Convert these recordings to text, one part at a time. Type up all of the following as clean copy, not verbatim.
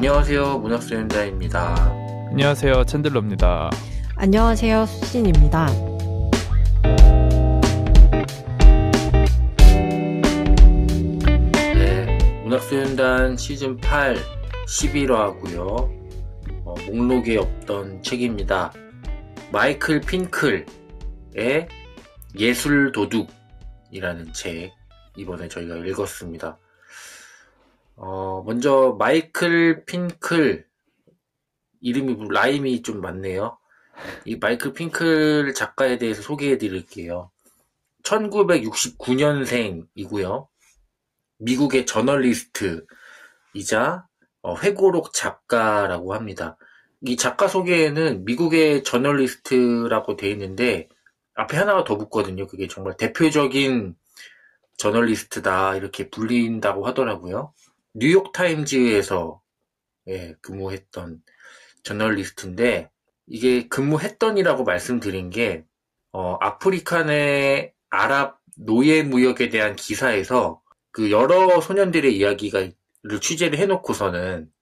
안녕하세요. 문학수연자입니다. 안녕하세요. 챈들러입니다. 안녕하세요. 수진입니다. 네, 문학수연단 시즌8 11화고요. 목록에 없던 책입니다. 마이클 핑클의 예술도둑이라는 책, 이번에 저희가 읽었습니다. 먼저 마이클 핑클, 이름이 라임이 좀 많네요. 이 마이클 핑클 작가에 대해서 소개해 드릴게요. 1969년생이고요. 미국의 저널리스트이자 회고록 작가라고 합니다. 이 작가 소개에는 미국의 저널리스트라고 되어 있는데 앞에 하나가 더 붙거든요. 그게 정말 대표적인 저널리스트다 이렇게 불린다고 하더라고요. 뉴욕타임즈에서 근무했던 저널리스트인데, 이게 근무했던이라고 말씀드린 게 아프리카 내 아랍 노예 무역에 대한 기사에서 그 여러 소년들의 이야기를 취재를 해놓고서는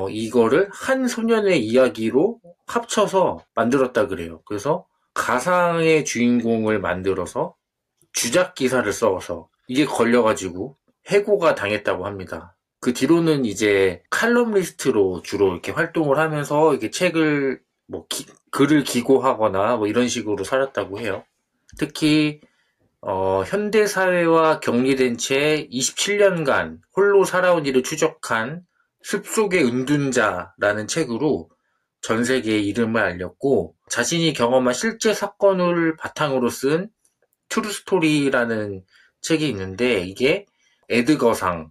이거를 한 소년의 이야기로 합쳐서 만들었다 그래요. 그래서 가상의 주인공을 만들어서 주작 기사를 써서 이게 걸려가지고 해고가 당했다고 합니다. 그 뒤로는 이제 칼럼니스트로 주로 이렇게 활동을 하면서 이렇게 책을 글을 기고하거나 이런 식으로 살았다고 해요. 특히 현대 사회와 격리된 채 27년간 홀로 살아온 일을 추적한 습속의 은둔자라는 책으로 전 세계에 이름을 알렸고, 자신이 경험한 실제 사건을 바탕으로 쓴 트루스토리라는 책이 있는데, 이게 에드거상,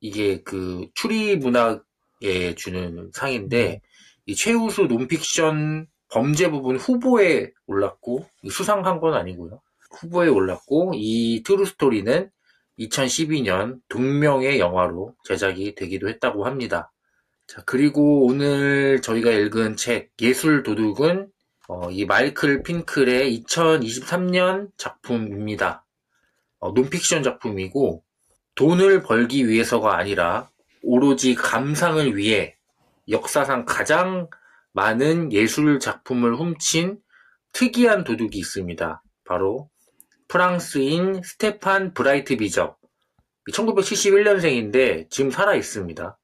이게 그 추리 문학에 주는 상인데, 이 최우수 논픽션 범죄 부분 후보에 올랐고, 수상한 건 아니고요. 후보에 올랐고, 이 트루스토리는 2012년 동명의 영화로 제작이 되기도 했다고 합니다. 자, 그리고 오늘 저희가 읽은 책 예술도둑은 이 마이클 핑클의 2023년 작품입니다. 논픽션 작품이고, 돈을 벌기 위해서가 아니라 오로지 감상을 위해 역사상 가장 많은 예술 작품을 훔친 특이한 도둑이 있습니다. 바로 프랑스인 스테판 브라이트비저, 1971년생인데 지금 살아 있습니다.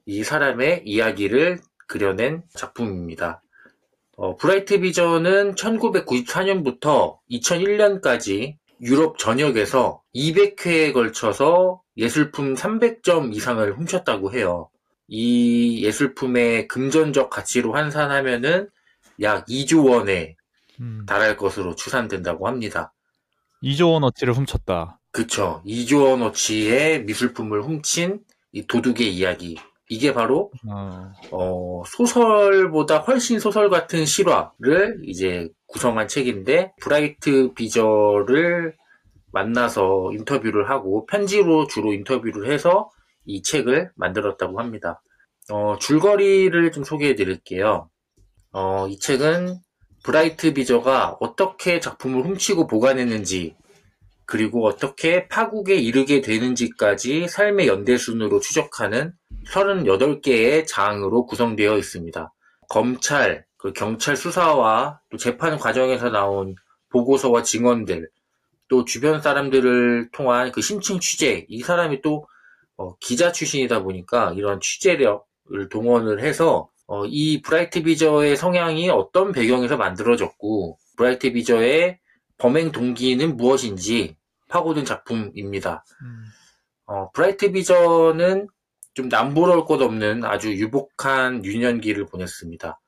이 사람의 이야기를 그려낸 작품입니다. 브라이트비저는 1994년부터 2001년까지 유럽 전역에서 200회에 걸쳐서 예술품 300점 이상을 훔쳤다고 해요. 이 예술품의 금전적 가치로 환산하면은 약 2조 원에 달할 것으로 추산된다고 합니다. 2조 원어치를 훔쳤다. 그쵸. 2조 원어치의 미술품을 훔친 이 도둑의 이야기. 이게 바로 소설보다 훨씬 소설 같은 실화를 이제 구성한 책인데, 브라이트 비저를 만나서 인터뷰를 하고 편지로 주로 인터뷰를 해서 이 책을 만들었다고 합니다. 줄거리를 좀 소개해 드릴게요. 이 책은 브라이트 비저가 어떻게 작품을 훔치고 보관했는지, 그리고 어떻게 파국에 이르게 되는지까지 삶의 연대순으로 추적하는 38개의 장으로 구성되어 있습니다. 검찰, 경찰 수사와 또 재판 과정에서 나온 보고서와 증언들, 또 주변 사람들을 통한 그 심층 취재, 이 사람이 또 기자 출신이다 보니까 이런 취재력을 동원을 해서 이 브라이트 비저의 성향이 어떤 배경에서 만들어졌고, 브라이트 비저의 범행 동기는 무엇인지 파고든 작품입니다. 브라이트 비저는 좀 남부러울 것 없는 아주 유복한 유년기를 보냈습니다.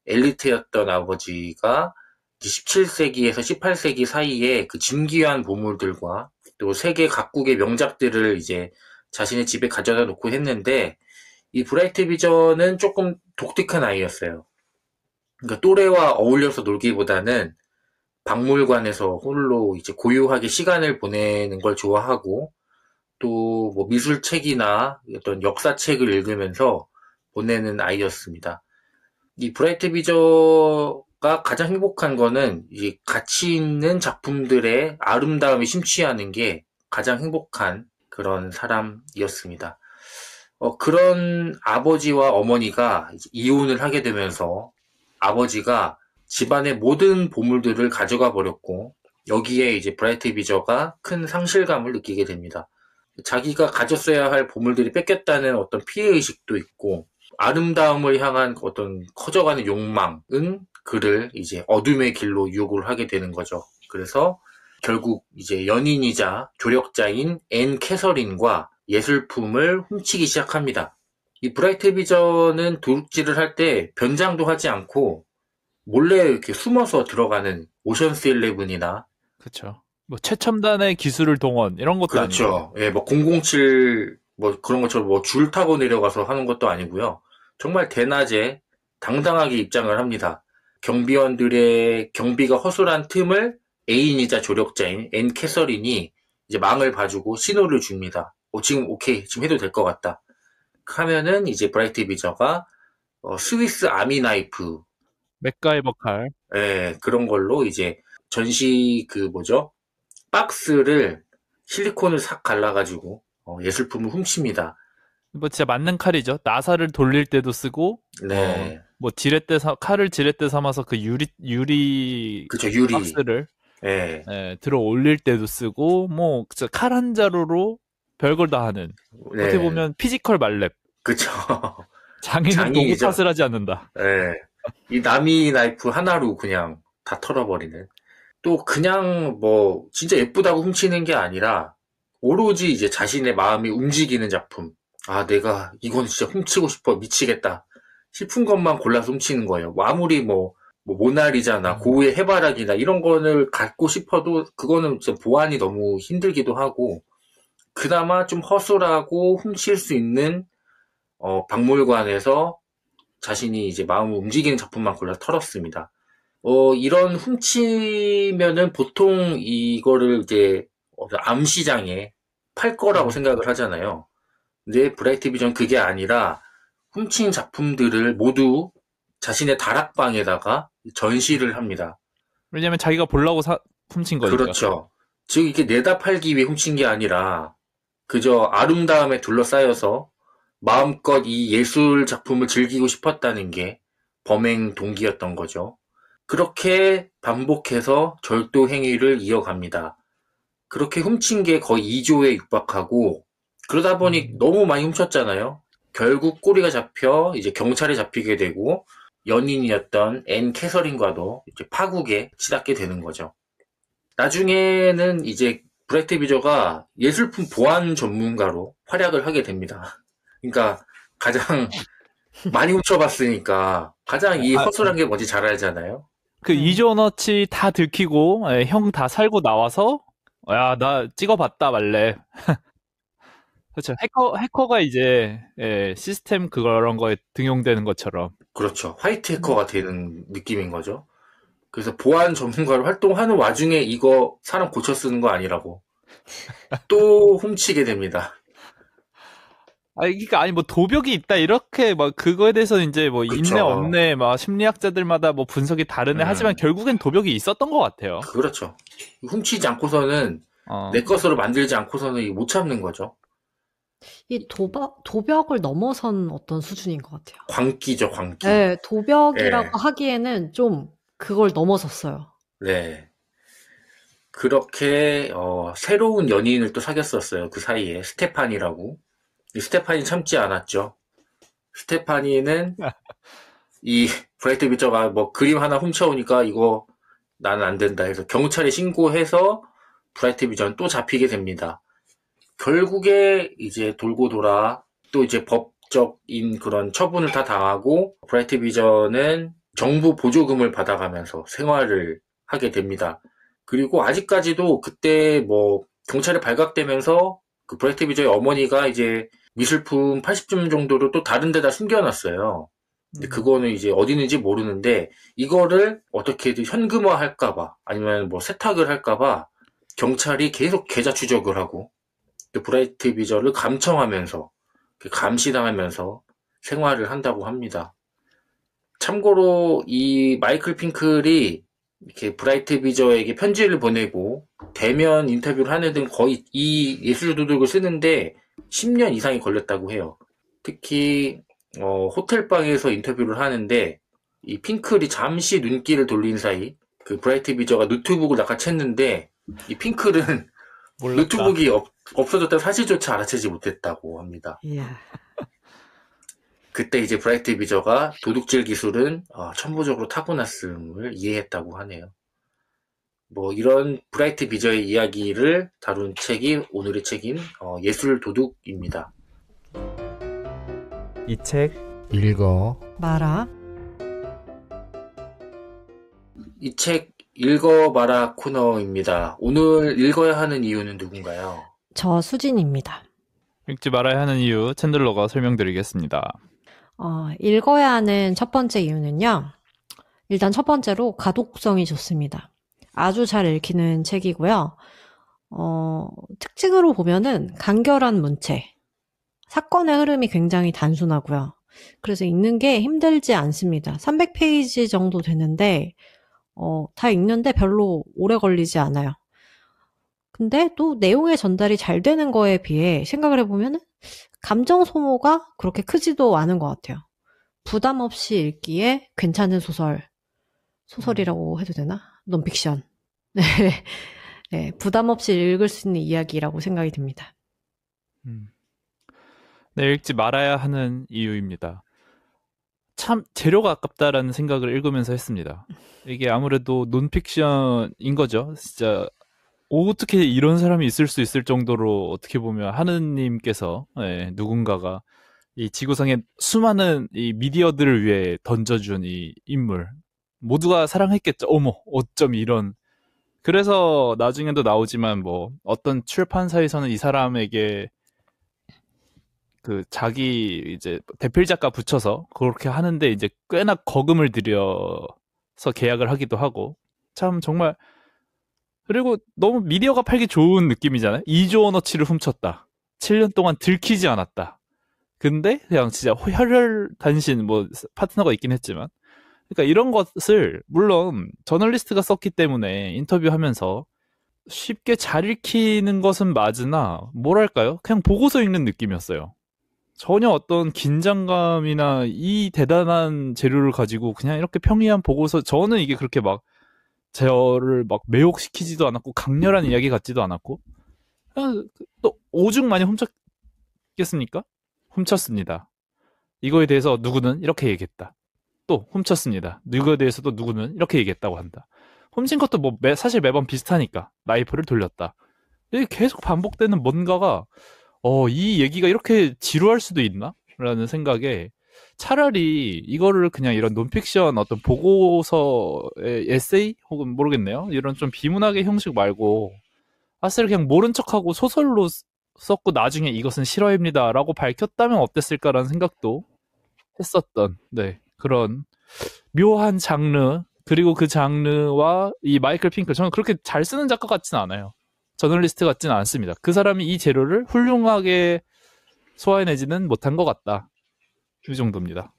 엘리트였던 아버지가 17세기에서 18세기 사이에 그 진귀한 보물들과 또 세계 각국의 명작들을 이제 자신의 집에 가져다 놓고 했는데, 이 브라이트 비저는 조금 독특한 아이였어요. 그러니까 또래와 어울려서 놀기보다는 박물관에서 홀로 이제 고요하게 시간을 보내는 걸 좋아하고, 또 미술책이나 어떤 역사책을 읽으면서 보내는 아이였습니다. 이 브라이트 비저가 가장 행복한 거는 이 가치 있는 작품들의 아름다움에 심취하는 게 가장 행복한 그런 사람이었습니다. 그런 아버지와 어머니가 이혼을 하게 되면서 아버지가 집안의 모든 보물들을 가져가 버렸고 여기에 이제 브라이트 비저가 큰 상실감을 느끼게 됩니다. 자기가 가졌어야 할 보물들이 뺏겼다는 어떤 피해의식도 있고 아름다움을 향한 어떤 커져가는 욕망은 그를 이제 어둠의 길로 유혹을 하게 되는 거죠. 그래서 결국 이제 연인이자 조력자인 앤 캐서린과 예술품을 훔치기 시작합니다. 이 브라이트 비전은 도둑질을 할 때 변장도 하지 않고 몰래 이렇게 숨어서 들어가는 오션스 11이나 그렇죠. 뭐 최첨단의 기술을 동원 이런 것도 아니고. 그렇죠. 예, 뭐 007 뭐 그런 것처럼 뭐 줄 타고 내려가서 하는 것도 아니고요. 정말 대낮에 당당하게 입장을 합니다. 경비원들의 경비가 허술한 틈을 애인이자 조력자인 앤 캐서린이 이제 망을 봐주고 신호를 줍니다. 지금 오케이, 지금 해도 될 것 같다. 하면은 이제 브라이트 비저가 스위스 아미 나이프, 맥가이버 칼. 예, 그런 걸로 이제 전시 박스를 실리콘을 싹 갈라가지고 예술품을 훔칩니다. 뭐 진짜 맞는 칼이죠. 나사를 돌릴 때도 쓰고. 네. 뭐 칼을 지렛대 삼아서 그 유리 그쵸, 유리. 박스를 예. 들어 올릴 때도 쓰고, 뭐 진짜 칼 한 자루로 별걸 다 하는. 네. 어떻게 보면 피지컬 말렙. 그쵸. 장인은 도구 탓을 하지 않는다. 예. 이 나미 나이프 하나로 그냥 다 털어버리는. 또 그냥 뭐 진짜 예쁘다고 훔치는 게 아니라 오로지 이제 자신의 마음이 움직이는 작품. 아, 내가 이건 진짜 훔치고 싶어, 미치겠다 싶은 것만 골라서 훔치는 거예요. 뭐 아무리 뭐 모나리자나 고우의 해바라기나 이런 거를 갖고 싶어도 그거는 진짜 보안이 너무 힘들기도 하고 그나마 좀 허술하고 훔칠 수 있는 박물관에서 자신이 이제 마음을 움직이는 작품만 골라 털었습니다. 이런 훔치면은 보통 이거를 이제 암시장에 팔 거라고 생각을 하잖아요. 근데 브라이트 비전 그게 아니라 훔친 작품들을 모두 자신의 다락방에다가 전시를 합니다. 왜냐면 자기가 보려고 훔친 거니까. 그렇죠. 즉 이게 내다 팔기 위해 훔친 게 아니라 그저 아름다움에 둘러싸여서 마음껏 이 예술 작품을 즐기고 싶었다는 게 범행 동기였던 거죠. 그렇게 반복해서 절도 행위를 이어갑니다. 그렇게 훔친 게 거의 2조에 육박하고 그러다 보니 너무 많이 훔쳤잖아요. 결국 꼬리가 잡혀 이제 경찰에 잡히게 되고 연인이었던 앤 캐서린과도 이제 파국에 치닫게 되는 거죠. 나중에는 이제 브라이트 비저가 예술품 보안 전문가로 활약을 하게 됩니다. 그러니까 가장 많이 훔쳐봤으니까 가장 이 허술한 게 뭔지 잘 알잖아요. 그 2조 원어치 다 들키고 형 다 살고 나와서 야, 나 찍어봤다 말래. 그렇죠. 해커가 이제 시스템 그런 거에 등용되는 것처럼. 그렇죠. 화이트 해커가 되는 느낌인 거죠. 그래서 보안 전문가로 활동하는 와중에 이거 사람 고쳐 쓰는 거 아니라고 또 훔치게 됩니다. 그러니까 뭐 도벽이 있다 이렇게 막 그거에 대해서 이제 뭐 그쵸. 있네 없네 막 심리학자들마다 뭐 분석이 다르네 하지만 결국엔 도벽이 있었던 것 같아요. 그렇죠. 훔치지 않고서는 내 것으로 만들지 않고서는 못 참는 거죠. 이 도벽을 넘어선 어떤 수준인 것 같아요. 광기죠, 광기. 네, 도벽이라고 네. 하기에는 좀 그걸 넘어섰어요. 네. 그렇게 새로운 연인을 또 사귀었었어요. 그 사이에 스테판이라고. 이 스테판이 참지 않았죠. 스테파니는 이 브라이트 비저가 뭐 그림 하나 훔쳐오니까 이거 나는 안 된다 해서 경찰에 신고해서 브라이트 비저는 또 잡히게 됩니다. 결국에 이제 돌고 돌아 또 이제 법적인 그런 처분을 다 당하고 브라이트 비저는 정부 보조금을 받아가면서 생활을 하게 됩니다. 그리고 아직까지도 그때 뭐 경찰에 발각되면서 그 브라이트 비저의 어머니가 이제 미술품 80점 정도를 또 다른 데다 숨겨놨어요. 근데 그거는 이제 어디 있는지 모르는데 이거를 어떻게든 현금화 할까봐 아니면 뭐 세탁을 할까봐 경찰이 계속 계좌 추적을 하고 또 브라이트 비저를 감청하면서 감시당하면서 생활을 한다고 합니다. 참고로 이 마이클 핑클이 이렇게 브라이트 비저에게 편지를 보내고 대면 인터뷰를 하는 등 거의 이 예술 도둑을 쓰는데 10년 이상이 걸렸다고 해요. 특히 호텔 방에서 인터뷰를 하는데 이 핑클이 잠시 눈길을 돌린 사이 그 브라이트 비저가 노트북을 낚아챘는데 이 핑클은 몰랐다. 노트북이 없어졌다는 사실조차 알아채지 못했다고 합니다. 이야. 그때 이제 브라이트 비저가 도둑질 기술은 천부적으로 타고났음을 이해했다고 하네요. 뭐 이런 브라이트 비저의 이야기를 다룬 책이 오늘의 책인 예술 도둑입니다. 이 책 읽어 마라. 이 책 읽어봐라 코너입니다. 오늘 읽어야 하는 이유는 누군가요? 저 수진입니다. 읽지 말아야 하는 이유 챈들러가 설명드리겠습니다. 읽어야 하는 첫 번째 이유는요. 일단 첫 번째로 가독성이 좋습니다. 아주 잘 읽히는 책이고요. 특징으로 보면은 간결한 문체. 사건의 흐름이 굉장히 단순하고요. 그래서 읽는 게 힘들지 않습니다. 300페이지 정도 되는데 다 읽는데 별로 오래 걸리지 않아요. 근데 또 내용의 전달이 잘 되는 거에 비해 생각을 해보면 감정 소모가 그렇게 크지도 않은 것 같아요. 부담 없이 읽기에 괜찮은 소설이라고 해도 되나? 논픽션. 네. 네, 부담 없이 읽을 수 있는 이야기라고 생각이 듭니다. 네, 읽지 말아야 하는 이유입니다. 참 재료가 아깝다라는 생각을 읽으면서 했습니다. 이게 아무래도 논픽션인 거죠. 진짜 어떻게 이런 사람이 있을 수 있을 정도로 어떻게 보면 하느님께서 누군가가 이 지구상의 수많은 이 미디어들을 위해 던져준 이 인물 모두가 사랑했겠죠. 어머, 어쩜 이런. 그래서 나중에도 나오지만 뭐 어떤 출판사에서는 이 사람에게 그 자기 이제 대필 작가 붙여서 그렇게 하는데 이제 꽤나 거금을 들여서 계약을 하기도 하고 참 정말 그리고 너무 미디어가 팔기 좋은 느낌이잖아요. 2조 원어치를 훔쳤다. 7년 동안 들키지 않았다. 근데 그냥 진짜 혈혈단신 뭐 파트너가 있긴 했지만 그러니까 이런 것을 물론 저널리스트가 썼기 때문에 인터뷰하면서 쉽게 잘 읽히는 것은 맞으나 뭐랄까요? 그냥 보고서 읽는 느낌이었어요. 전혀 어떤 긴장감이나 이 대단한 재료를 가지고 그냥 이렇게 평이한 보고서 저는 이게 그렇게 막 저를 막 매혹시키지도 않았고 강렬한 이야기 같지도 않았고 그냥 또 오죽 많이 훔쳤겠습니까? 훔쳤습니다. 이거에 대해서 누구는 이렇게 얘기했다. 또 훔쳤습니다. 이거에 대해서도 누구는 이렇게 얘기했다고 한다. 훔친 것도 뭐 사실 매번 비슷하니까 나이프를 돌렸다. 이게 계속 반복되는 뭔가가 이 얘기가 이렇게 지루할 수도 있나? 라는 생각에 차라리 이거를 그냥 이런 논픽션 어떤 보고서의 에세이? 혹은 모르겠네요. 이런 좀 비문학의 형식 말고 사실 그냥 모른 척하고 소설로 썼고 나중에 이것은 실화입니다 라고 밝혔다면 어땠을까라는 생각도 했었던 그런 묘한 장르 그리고 그 장르와 이 마이클 핑클 저는 그렇게 잘 쓰는 작가 같지는 않아요. 저널리스트 같지는 않습니다. 그 사람이 이 재료를 훌륭하게 소화해내지는 못한 것 같다. 이 정도입니다.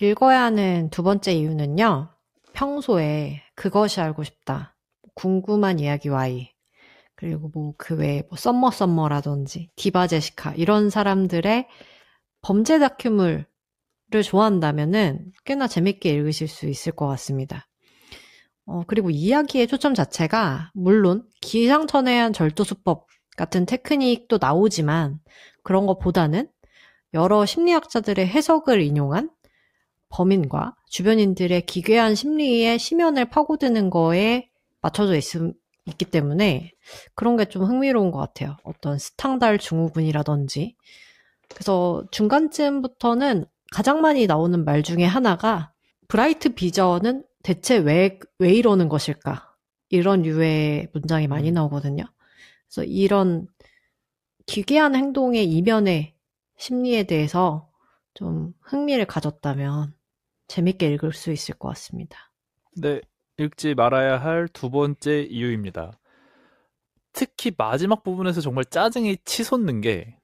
읽어야 하는 두 번째 이유는요. 평소에 그것이 알고 싶다. 궁금한 이야기 Y. 그리고 뭐 그 외에 뭐 썸머라든지 디바 제시카 이런 사람들의 범죄 다큐물을 좋아한다면은 꽤나 재밌게 읽으실 수 있을 것 같습니다. 그리고 이야기의 초점 자체가 물론 기상천외한 절도수법 같은 테크닉도 나오지만 그런 것보다는 여러 심리학자들의 해석을 인용한 범인과 주변인들의 기괴한 심리의 심연을 파고드는 거에 맞춰져 있기 때문에 그런 게 좀 흥미로운 것 같아요. 어떤 스탕달 증후군이라든지. 그래서 중간쯤부터는 가장 많이 나오는 말 중에 하나가 브라이트 비저는 대체 왜 이러는 것일까? 이런 류의 문장이 많이 나오거든요. 그래서 이런 기괴한 행동의 이면의 심리에 대해서 좀 흥미를 가졌다면 재밌게 읽을 수 있을 것 같습니다. 네, 읽지 말아야 할 두 번째 이유입니다. 특히 마지막 부분에서 정말 짜증이 치솟는 게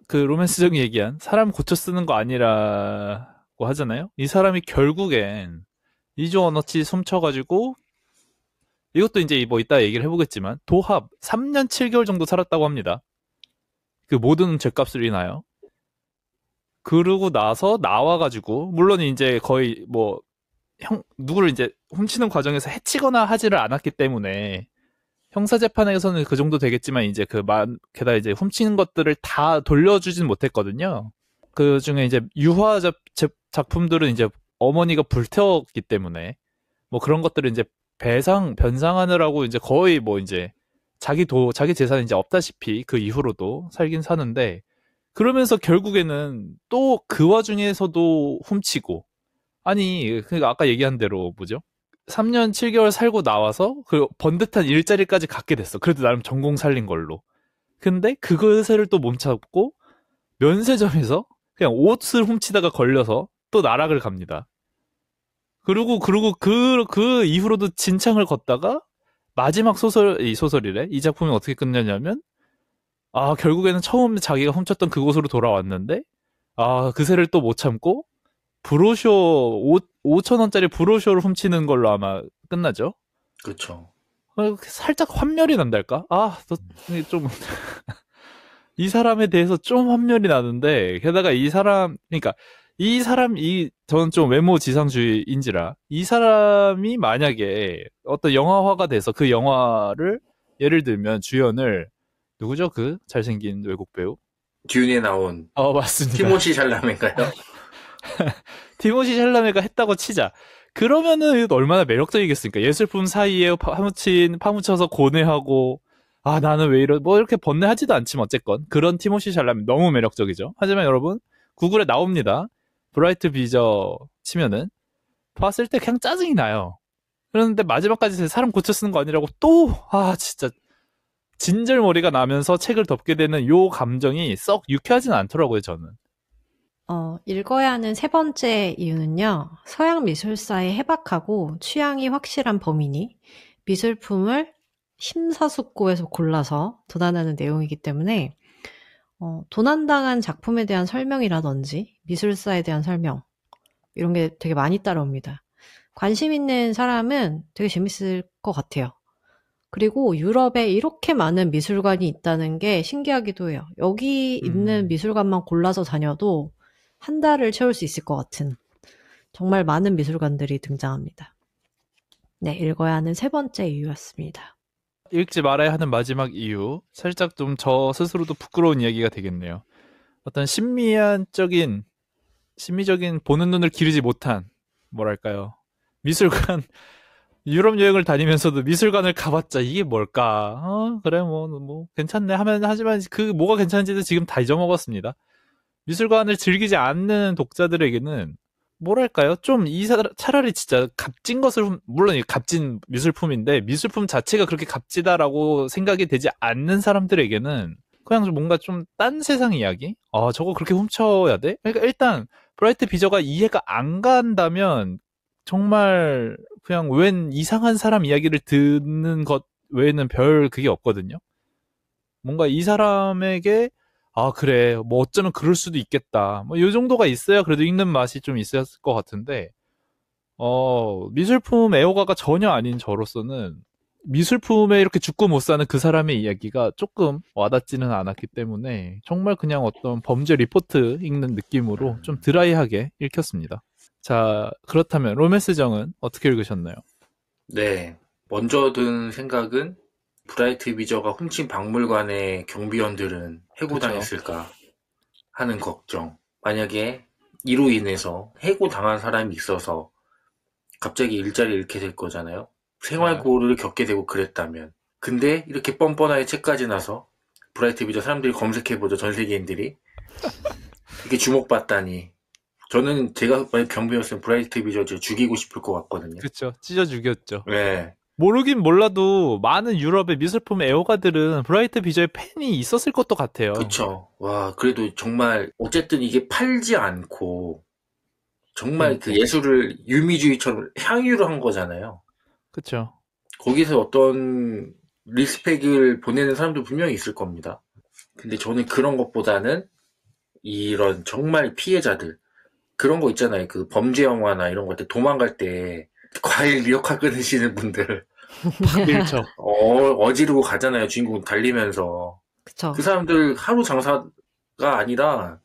그 로맨스정이 얘기한 사람 고쳐 쓰는 거 아니라고 하잖아요. 이 사람이 결국엔 2조 원어치 훔쳐가지고 이것도 이제 뭐 이따 얘기를 해보겠지만 도합 3년 7개월 정도 살았다고 합니다. 그 모든 죗값을 인하여. 그러고 나서 나와가지고, 물론 이제 거의 뭐, 누구를 이제 훔치는 과정에서 해치거나 하지를 않았기 때문에, 형사재판에서는 그 정도 되겠지만, 이제 게다가 이제 훔치는 것들을 다 돌려주진 못했거든요. 그 중에 이제 유화 작품들은 이제 어머니가 불태웠기 때문에, 뭐 그런 것들을 이제 변상하느라고 이제 거의 뭐 이제 자기 재산이 이제 없다시피 그 이후로도 살긴 사는데, 그러면서 결국에는 또 그 와중에서도 훔치고, 아니, 그러니까 아까 얘기한 대로 뭐죠? 3년 7개월 살고 나와서 그 번듯한 일자리까지 갖게 됐어. 그래도 나름 전공 살린 걸로. 근데 그것을 또 몸잡고 면세점에서 그냥 옷을 훔치다가 걸려서 또 나락을 갑니다. 그리고 그 이후로도 진창을 걷다가 마지막 소설이래. 이 작품이 어떻게 끝냐냐면, 결국에는 처음 자기가 훔쳤던 그곳으로 돌아왔는데, 그새를 또 못 참고, 브로셔, 5,000원짜리 브로셔를 훔치는 걸로 아마 끝나죠? 그쵸. 살짝 환멸이 난달까? 이 사람에 대해서 좀 환멸이 나는데, 게다가 저는 좀 외모 지상주의인지라, 이 사람이 만약에 어떤 영화화가 돼서 그 영화를, 예를 들면 주연을, 누구죠? 그 잘생긴 외국 배우? 듀운에 나온. 맞습니다. 티모시 샬라메인가요? 티모시 샬라메가 했다고 치자. 그러면은 얼마나 매력적이겠습니까? 예술품 사이에 파묻혀서 고뇌하고, 나는 왜 뭐 이렇게 번뇌하지도 않지만 어쨌건. 그런 티모시 샬라메 너무 매력적이죠. 하지만 여러분, 구글에 나옵니다. 브라이트 비저 치면은, 봤을 때 그냥 짜증이 나요. 그런데 마지막까지 사람 고쳐 쓰는 거 아니라고 또, 진짜, 진절머리가 나면서 책을 덮게 되는 요 감정이 썩 유쾌하진 않더라고요, 저는. 읽어야 하는 세 번째 이유는요. 서양 미술사의 해박하고 취향이 확실한 범인이 미술품을 심사숙고해서 골라서 도난하는 내용이기 때문에 도난당한 작품에 대한 설명이라든지 미술사에 대한 설명 이런 게 되게 많이 따라옵니다. 관심 있는 사람은 되게 재밌을 것 같아요. 그리고 유럽에 이렇게 많은 미술관이 있다는 게 신기하기도 해요. 여기 있는 미술관만 골라서 다녀도 한 달을 채울 수 있을 것 같은 정말 많은 미술관들이 등장합니다. 네, 읽어야 하는 세 번째 이유였습니다. 읽지 말아야 하는 마지막 이유. 살짝 좀 저 스스로도 부끄러운 이야기가 되겠네요. 어떤 심미적인 보는 눈을 기르지 못한, 뭐랄까요. 미술관, 유럽 여행을 다니면서도 미술관을 가봤자 이게 뭘까? 그래, 뭐, 괜찮네. 하지만 뭐가 괜찮은지도 지금 다 잊어먹었습니다. 미술관을 즐기지 않는 독자들에게는 뭐랄까요? 좀 차라리 진짜 값진 것을, 물론 이게 값진 미술품인데 미술품 자체가 그렇게 값지다라고 생각이 되지 않는 사람들에게는 그냥 좀 뭔가 좀 딴 세상 이야기? 저거 그렇게 훔쳐야 돼? 그러니까 일단 브라이트 비저가 이해가 안 간다면 정말 그냥 웬 이상한 사람 이야기를 듣는 것 외에는 별 그게 없거든요. 뭔가 이 사람에게 그래, 뭐 어쩌면 그럴 수도 있겠다. 뭐 요 정도가 있어야 그래도 읽는 맛이 좀 있었을 것 같은데, 미술품 애호가가 전혀 아닌 저로서는 미술품에 이렇게 죽고 못 사는 그 사람의 이야기가 조금 와닿지는 않았기 때문에 정말 그냥 어떤 범죄 리포트 읽는 느낌으로 좀 드라이하게 읽혔습니다. 자, 그렇다면 로맨스정은 어떻게 읽으셨나요? 네, 먼저 든 생각은 브라이트 비저가 훔친 박물관의 경비원들은 해고당했을까 하는 걱정. 만약에 이로 인해서 해고당한 사람이 있어서 갑자기 일자리를 잃게 될 거잖아요. 생활고를 겪게 되고 그랬다면. 근데 이렇게 뻔뻔하게 책까지 나서 브라이트 비저 사람들이 검색해보죠. 전 세계인들이. 이렇게 주목받다니. 저는 제가 만약 경비였으면 브라이트 비저 죽이고 싶을 것 같거든요. 그렇죠. 찢어 죽였죠. 네. 모르긴 몰라도 많은 유럽의 미술품 애호가들은 브라이트 비저의 팬이 있었을 것도 같아요. 그쵸. 와, 그래도 정말 어쨌든 이게 팔지 않고 정말 그 예술을 유미주의처럼 향유를 한 거잖아요. 그쵸. 거기서 어떤 리스펙을 보내는 사람도 분명히 있을 겁니다. 근데 저는 그런 것보다는 이런 정말 피해자들 그런 거 있잖아요. 그 범죄 영화나 이런 거 때 도망갈 때 과일 리어카 끊으시는 분들 그렇죠. 어지르고 가잖아요. 주인공 달리면서. 그쵸. 그 사람들 하루 장사가 아니라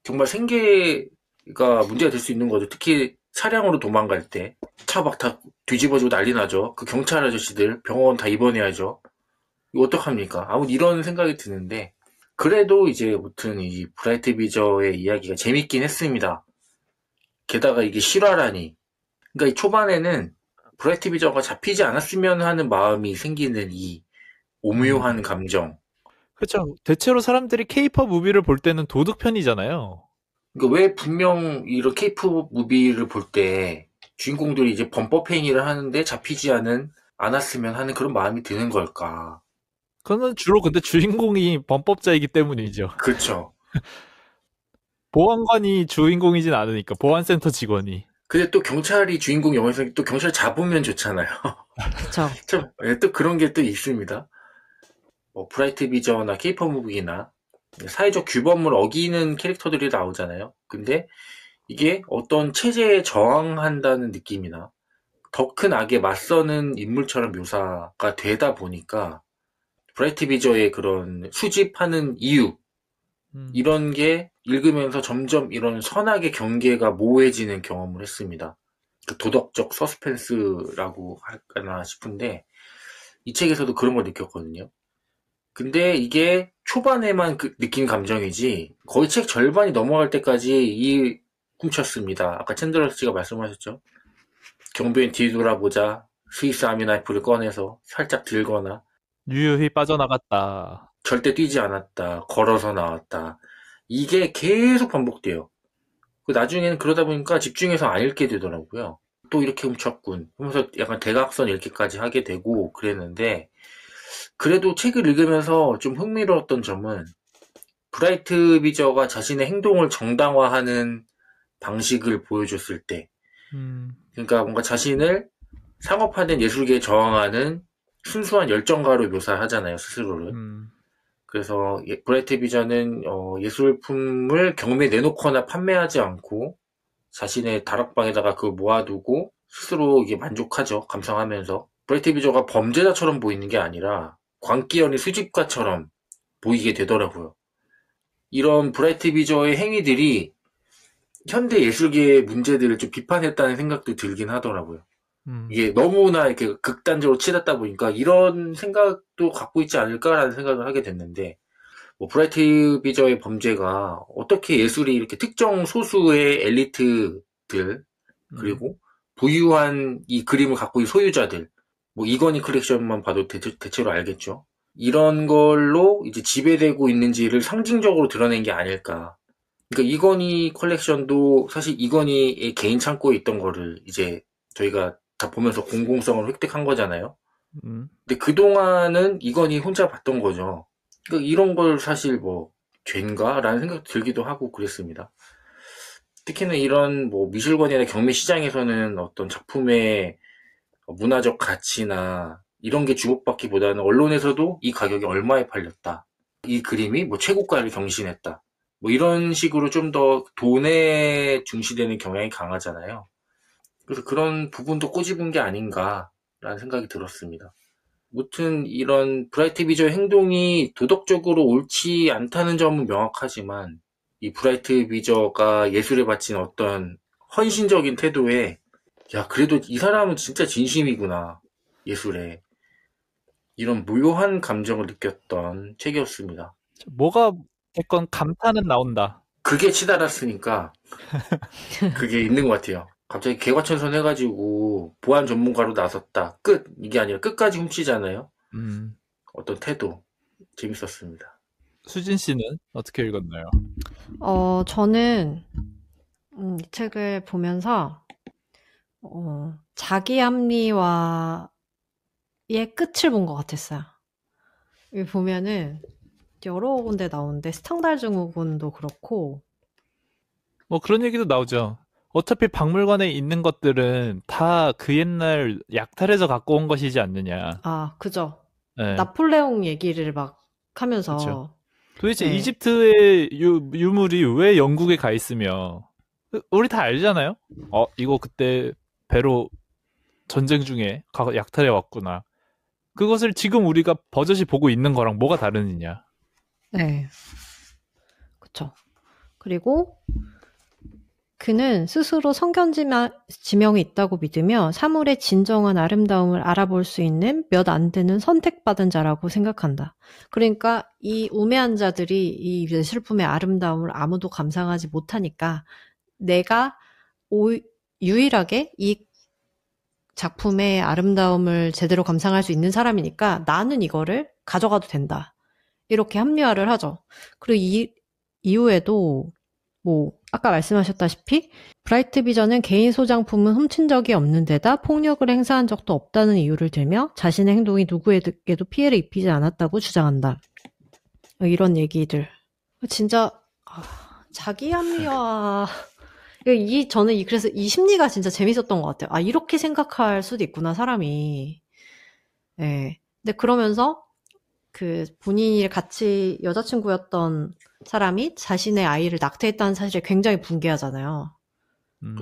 정말 생계가 문제가 될 수 있는 거죠. 특히 차량으로 도망갈 때 차 막 다 뒤집어지고 난리 나죠. 그 경찰 아저씨들 병원 다 입원해야죠. 이거 어떡합니까? 아무튼 이런 생각이 드는데 그래도 이제 무튼 이 브라이트 비저의 이야기가 재밌긴 했습니다. 게다가 이게 실화라니. 그러니까 이 초반에는 브라이트 비저가 잡히지 않았으면 하는 마음이 생기는 이 오묘한 감정. 그렇죠. 대체로 사람들이 케이팝 무비를 볼 때는 도둑 편이잖아요. 그러니까 왜 분명 이런 케이팝 무비를 볼 때 주인공들이 이제 범법 행위를 하는데 잡히지 않았으면 하는 그런 마음이 드는 걸까? 그거는 주로 근데 주인공이 범법자이기 때문이죠. 그렇죠. 보안관이 주인공이진 않으니까 보안센터 직원이. 근데 또 경찰이 주인공 영화에서 또 경찰 잡으면 좋잖아요. 그쵸. 참, 또 그런 게 또 있습니다. 뭐 브라이트 비저나 케이팝 무비나 사회적 규범을 어기는 캐릭터들이 나오잖아요. 근데 이게 어떤 체제에 저항한다는 느낌이나 더 큰 악에 맞서는 인물처럼 묘사가 되다 보니까 브라이트 비저의 그런 수집하는 이유 이런 게 읽으면서 점점 이런 선악의 경계가 모호해지는 경험을 했습니다. 그 도덕적 서스펜스라고 할까나 싶은데 이 책에서도 그런 걸 느꼈거든요. 근데 이게 초반에만 느낀 감정이지 거의 책 절반이 넘어갈 때까지 훔쳤습니다. 아까 챈들러 씨가 말씀하셨죠. 경비원 뒤돌아보자 스위스 아미나이프를 꺼내서 살짝 들거나 유유히 빠져나갔다. 절대 뛰지 않았다. 걸어서 나왔다. 이게 계속 반복돼요. 나중에는 그러다 보니까 집중해서 안 읽게 되더라고요. 또 이렇게 훔쳤군 하면서 약간 대각선 읽기까지 하게 되고 그랬는데 그래도 책을 읽으면서 좀 흥미로웠던 점은 브라이트 비저가 자신의 행동을 정당화하는 방식을 보여줬을 때 그러니까 뭔가 자신을 상업화된 예술계에 저항하는 순수한 열정가로 묘사하잖아요, 스스로를. 그래서 브라이트 비저는 예술품을 경매에 내놓거나 판매하지 않고 자신의 다락방에다가 그걸 모아두고 스스로 이게 만족하죠, 감상하면서. 브라이트 비저가 범죄자처럼 보이는 게 아니라 광기연의 수집가처럼 보이게 되더라고요. 이런 브라이트 비저의 행위들이 현대 예술계의 문제들을 좀 비판했다는 생각도 들긴 하더라고요. 이게 너무나 이렇게 극단적으로 치닫다 보니까 이런 생각도 갖고 있지 않을까라는 생각을 하게 됐는데, 뭐 브라이트 비저의 범죄가 어떻게 예술이 이렇게 특정 소수의 엘리트들, 그리고 부유한 이 그림을 갖고 있는 소유자들, 뭐 이건희 컬렉션만 봐도 대체로 알겠죠. 이런 걸로 이제 지배되고 있는지를 상징적으로 드러낸 게 아닐까. 그러니까 이건희 컬렉션도 사실 이건희의 개인 창고에 있던 거를 이제 저희가 다 보면서 공공성을 획득한 거잖아요. 근데 그동안은 이건희 혼자 봤던 거죠. 그러니까 이런 걸 사실 뭐 죄인가? 라는 생각도 들기도 하고 그랬습니다. 특히나 이런 뭐 미술관이나 경매 시장에서는 어떤 작품의 문화적 가치나 이런 게 주목받기보다는 언론에서도 이 가격이 얼마에 팔렸다. 이 그림이 뭐 최고가를 경신했다. 뭐 이런 식으로 좀 더 돈에 중시되는 경향이 강하잖아요. 그래서 그런 부분도 꼬집은 게 아닌가라는 생각이 들었습니다. 무튼 이런 브라이트 비저의 행동이 도덕적으로 옳지 않다는 점은 명확하지만 이 브라이트 비저가 예술에 바친 어떤 헌신적인 태도에 야 그래도 이 사람은 진짜 진심이구나 예술에 이런 묘한 감정을 느꼈던 책이었습니다. 뭐가 됐건 감탄은 나온다. 그게 치달았으니까 그게 있는 것 같아요. 갑자기 개과천선 해가지고 보안 전문가로 나섰다. 끝! 이게 아니라 끝까지 훔치잖아요. 어떤 태도. 재밌었습니다. 수진 씨는 어떻게 읽었나요? 저는 이 책을 보면서 자기 합리화의 끝을 본 것 같았어요. 여기 보면은 여러 군데 나오는데 스탕달 증후군도 그렇고 뭐 그런 얘기도 나오죠. 어차피 박물관에 있는 것들은 다 그 옛날 약탈해서 갖고 온 것이지 않느냐. 아, 그죠. 네. 나폴레옹 얘기를 막 하면서 그쵸. 도대체 네. 이집트의 유물이 왜 영국에 가 있으며 우리 다 알잖아요. 이거 그때 배로 전쟁 중에 약탈해 왔구나. 그것을 지금 우리가 버젓이 보고 있는 거랑 뭐가 다르느냐. 네. 그쵸. 그리고 그는 스스로 성견지명이 있다고 믿으며 사물의 진정한 아름다움을 알아볼 수 있는 몇 안 되는 선택받은 자라고 생각한다. 그러니까 이 우매한 자들이 이 예술품의 아름다움을 아무도 감상하지 못하니까 내가 유일하게 이 작품의 아름다움을 제대로 감상할 수 있는 사람이니까 나는 이거를 가져가도 된다. 이렇게 합리화를 하죠. 그리고 이후에도 아까 말씀하셨다시피 브라이트 비전은 개인 소장품은 훔친 적이 없는 데다 폭력을 행사한 적도 없다는 이유를 들며 자신의 행동이 누구에게도 피해를 입히지 않았다고 주장한다. 이런 얘기들. 진짜 자기 합리화. 그래서 이 심리가 진짜 재밌었던 것 같아요. 이렇게 생각할 수도 있구나, 사람이. 네. 근데 그러면서 본인이 같이 여자친구였던 사람이 자신의 아이를 낙태했다는 사실에 굉장히 분개하잖아요.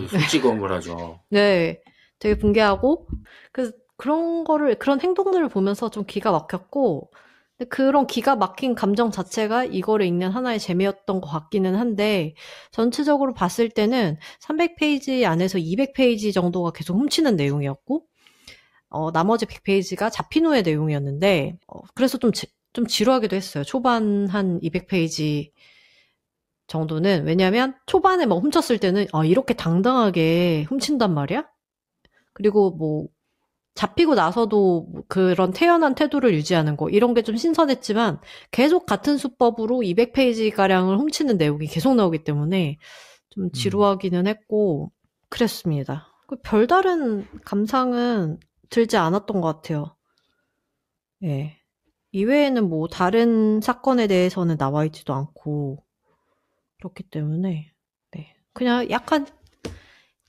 솔직검을 하죠. 네. 되게 분개하고, 그런 행동들을 보면서 좀 기가 막혔고, 근데 그런 기가 막힌 감정 자체가 이거를 읽는 하나의 재미였던 것 같기는 한데, 전체적으로 봤을 때는 300페이지 안에서 200페이지 정도가 계속 훔치는 내용이었고, 나머지 100페이지가 잡힌 후의 내용이었는데, 그래서 좀 지루하기도 했어요. 초반 한 200페이지 정도는. 왜냐면 초반에 막 훔쳤을 때는 이렇게 당당하게 훔친단 말이야? 그리고 잡히고 나서도 그런 태연한 태도를 유지하는 거 이런 게 좀 신선했지만 계속 같은 수법으로 200페이지가량을 훔치는 내용이 계속 나오기 때문에 좀 지루하기는 했고 그랬습니다. 별다른 감상은 들지 않았던 것 같아요. 예. 이외에는 다른 사건에 대해서는 나와 있지도 않고 그렇기 때문에 네. 그냥 약간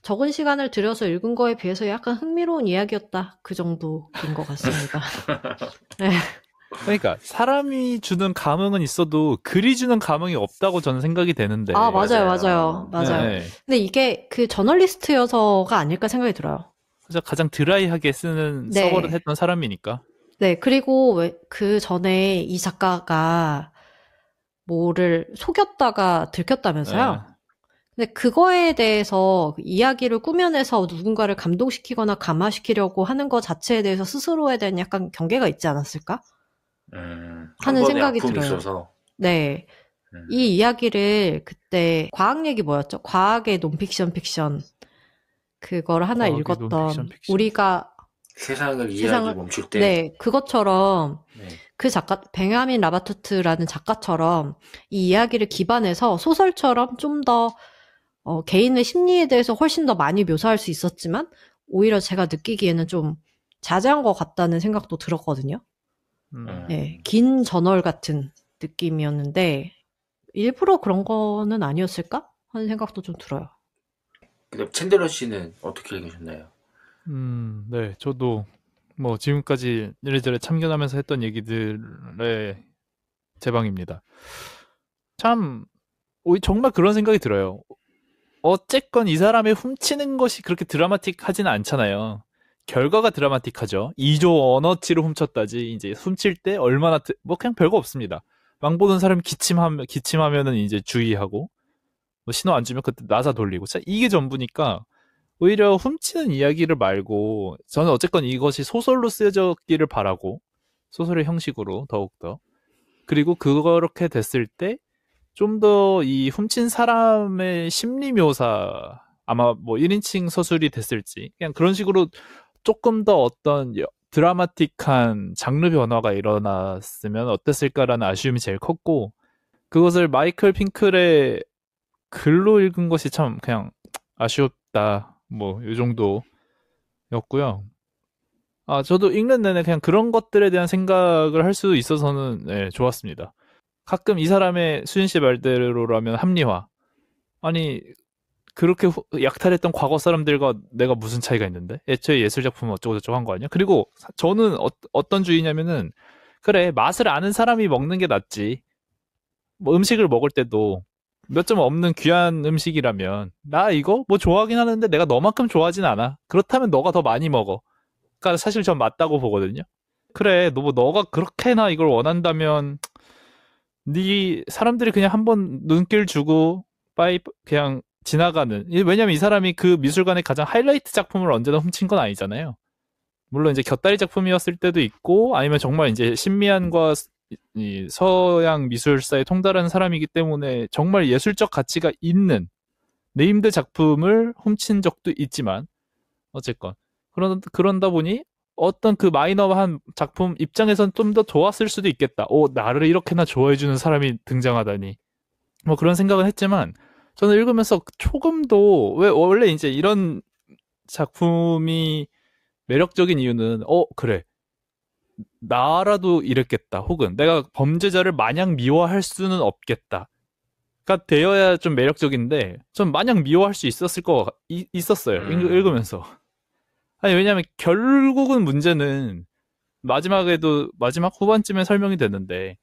적은 시간을 들여서 읽은 거에 비해서 약간 흥미로운 이야기였다. 그 정도인 것 같습니다. 네. 그러니까 사람이 주는 감흥은 있어도 글이 주는 감흥이 없다고 저는 생각이 되는데. 맞아요. 네. 근데 이게 그 저널리스트여서가 아닐까 생각이 들어요. 그래서 가장 드라이하게 쓰는 서거를 했던 사람이니까. 네. 그리고 그 전에 이 작가가 뭐를 속였다가 들켰다면서요? 네. 근데 그거에 대해서 이야기를 꾸며내서 누군가를 감동시키거나 감화시키려고 하는 것 자체에 대해서 스스로에 대한 약간 경계가 있지 않았을까? 하는 생각이 들어요. 있어서. 네. 이 이야기를 그때 과학 얘기 뭐였죠? 과학의 논픽션 픽션 그거를 하나 읽었던 픽션. 우리가 세상을 이해하기 멈출 때 네, 그것처럼 그 작가 벤야민 라바투트라는 작가처럼 이 이야기를 기반해서 소설처럼 좀 더 개인의 심리에 대해서 훨씬 더 많이 묘사할 수 있었지만 오히려 제가 느끼기에는 좀 자제한 것 같다는 생각도 들었거든요. 네, 긴 저널 같은 느낌이었는데 일부러 그런 거는 아니었을까 하는 생각도 좀 들어요. 그다음 챈들러 씨는 어떻게 읽으셨나요? 네, 저도 지금까지 이래저래 참견하면서 했던 얘기들의 제방입니다. 참 정말 그런 생각이 들어요. 어쨌건 이 사람의 훔치는 것이 그렇게 드라마틱하지는 않잖아요. 결과가 드라마틱하죠. 2조 원어치로 훔쳤다지 이제 훔칠 때 얼마나 그냥 별거 없습니다. 망 보는 사람이 기침하면은 이제 주의하고 신호 안 주면 그때 나사 돌리고 이게 전부니까 오히려 훔치는 이야기를 말고 저는 어쨌건 이것이 소설로 쓰여졌기를 바라고 소설의 형식으로 더욱더 그리고 그렇게 됐을 때 좀 더 이 훔친 사람의 심리 묘사 아마 1인칭 서술이 됐을지 그냥 그런 식으로 조금 더 어떤 드라마틱한 장르 변화가 일어났으면 어땠을까라는 아쉬움이 제일 컸고 그것을 마이클 핑클의 글로 읽은 것이 참 그냥 아쉬웠다. 이 정도였고요. 저도 읽는 내내 그냥 그런 것들에 대한 생각을 할 수 있어서는 네, 좋았습니다. 가끔 이 사람의 수진 씨 말대로라면 합리화. 아니 그렇게 약탈했던 과거 사람들과 내가 무슨 차이가 있는데? 애초에 예술작품은 어쩌고저쩌고 한 거 아니야? 그리고 저는 어떤 주의냐면은 그래 맛을 아는 사람이 먹는 게 낫지. 음식을 먹을 때도 몇 점 없는 귀한 음식이라면 나 이거 좋아하긴 하는데 내가 너만큼 좋아하진 않아. 그렇다면 너가 더 많이 먹어. 그러니까 사실 전 맞다고 보거든요. 그래 너가 그렇게나 이걸 원한다면 네 사람들이 그냥 한번 눈길 주고 그냥 지나가는. 왜냐면 이 사람이 그 미술관의 가장 하이라이트 작품을 언제나 훔친 건 아니잖아요. 물론 이제 곁다리 작품이었을 때도 있고, 아니면 정말 이제 신미안과 이 서양 미술사에 통달하는 사람이기 때문에 정말 예술적 가치가 있는 네임드 작품을 훔친 적도 있지만, 어쨌건. 그런다 보니 어떤 그 마이너한 작품 입장에선 좀 더 좋았을 수도 있겠다. 나를 이렇게나 좋아해주는 사람이 등장하다니. 뭐 그런 생각은 했지만, 저는 읽으면서 조금도, 왜 원래 이제 이런 작품이 매력적인 이유는, 그래. 나라도 이랬겠다. 혹은 내가 범죄자를 마냥 미워할 수는 없겠다. 가 되어야 좀 매력적인데, 전 마냥 미워할 수 있었어요. 읽으면서. 아니, 왜냐면 결국은 문제는 마지막 후반쯤에 설명이 됐는데,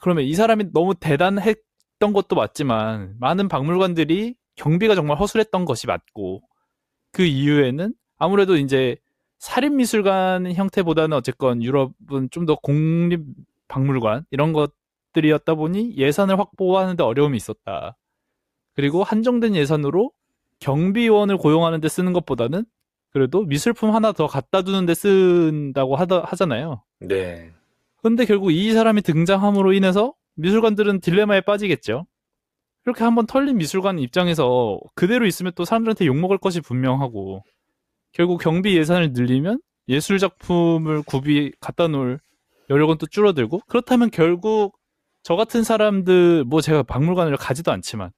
그러면 이 사람이 너무 대단했던 것도 맞지만, 많은 박물관들이 경비가 정말 허술했던 것이 맞고, 그 이유에는 아무래도 이제 사립미술관 형태보다는 어쨌건 유럽은 좀 더 공립 박물관, 이런 것들이었다 보니 예산을 확보하는데 어려움이 있었다. 그리고 한정된 예산으로 경비원을 고용하는 데 쓰는 것보다는 그래도 미술품 하나 더 갖다 두는 데 쓴다고 하잖아요. 네. 근데 결국 이 사람이 등장함으로 인해서 미술관들은 딜레마에 빠지겠죠. 이렇게 한번 털린 미술관 입장에서 그대로 있으면 또 사람들한테 욕먹을 것이 분명하고, 결국 경비 예산을 늘리면 예술 작품을 갖다 놓을 여력은 또 줄어들고, 그렇다면 결국 저 같은 사람들, 제가 박물관을 가지도 않지만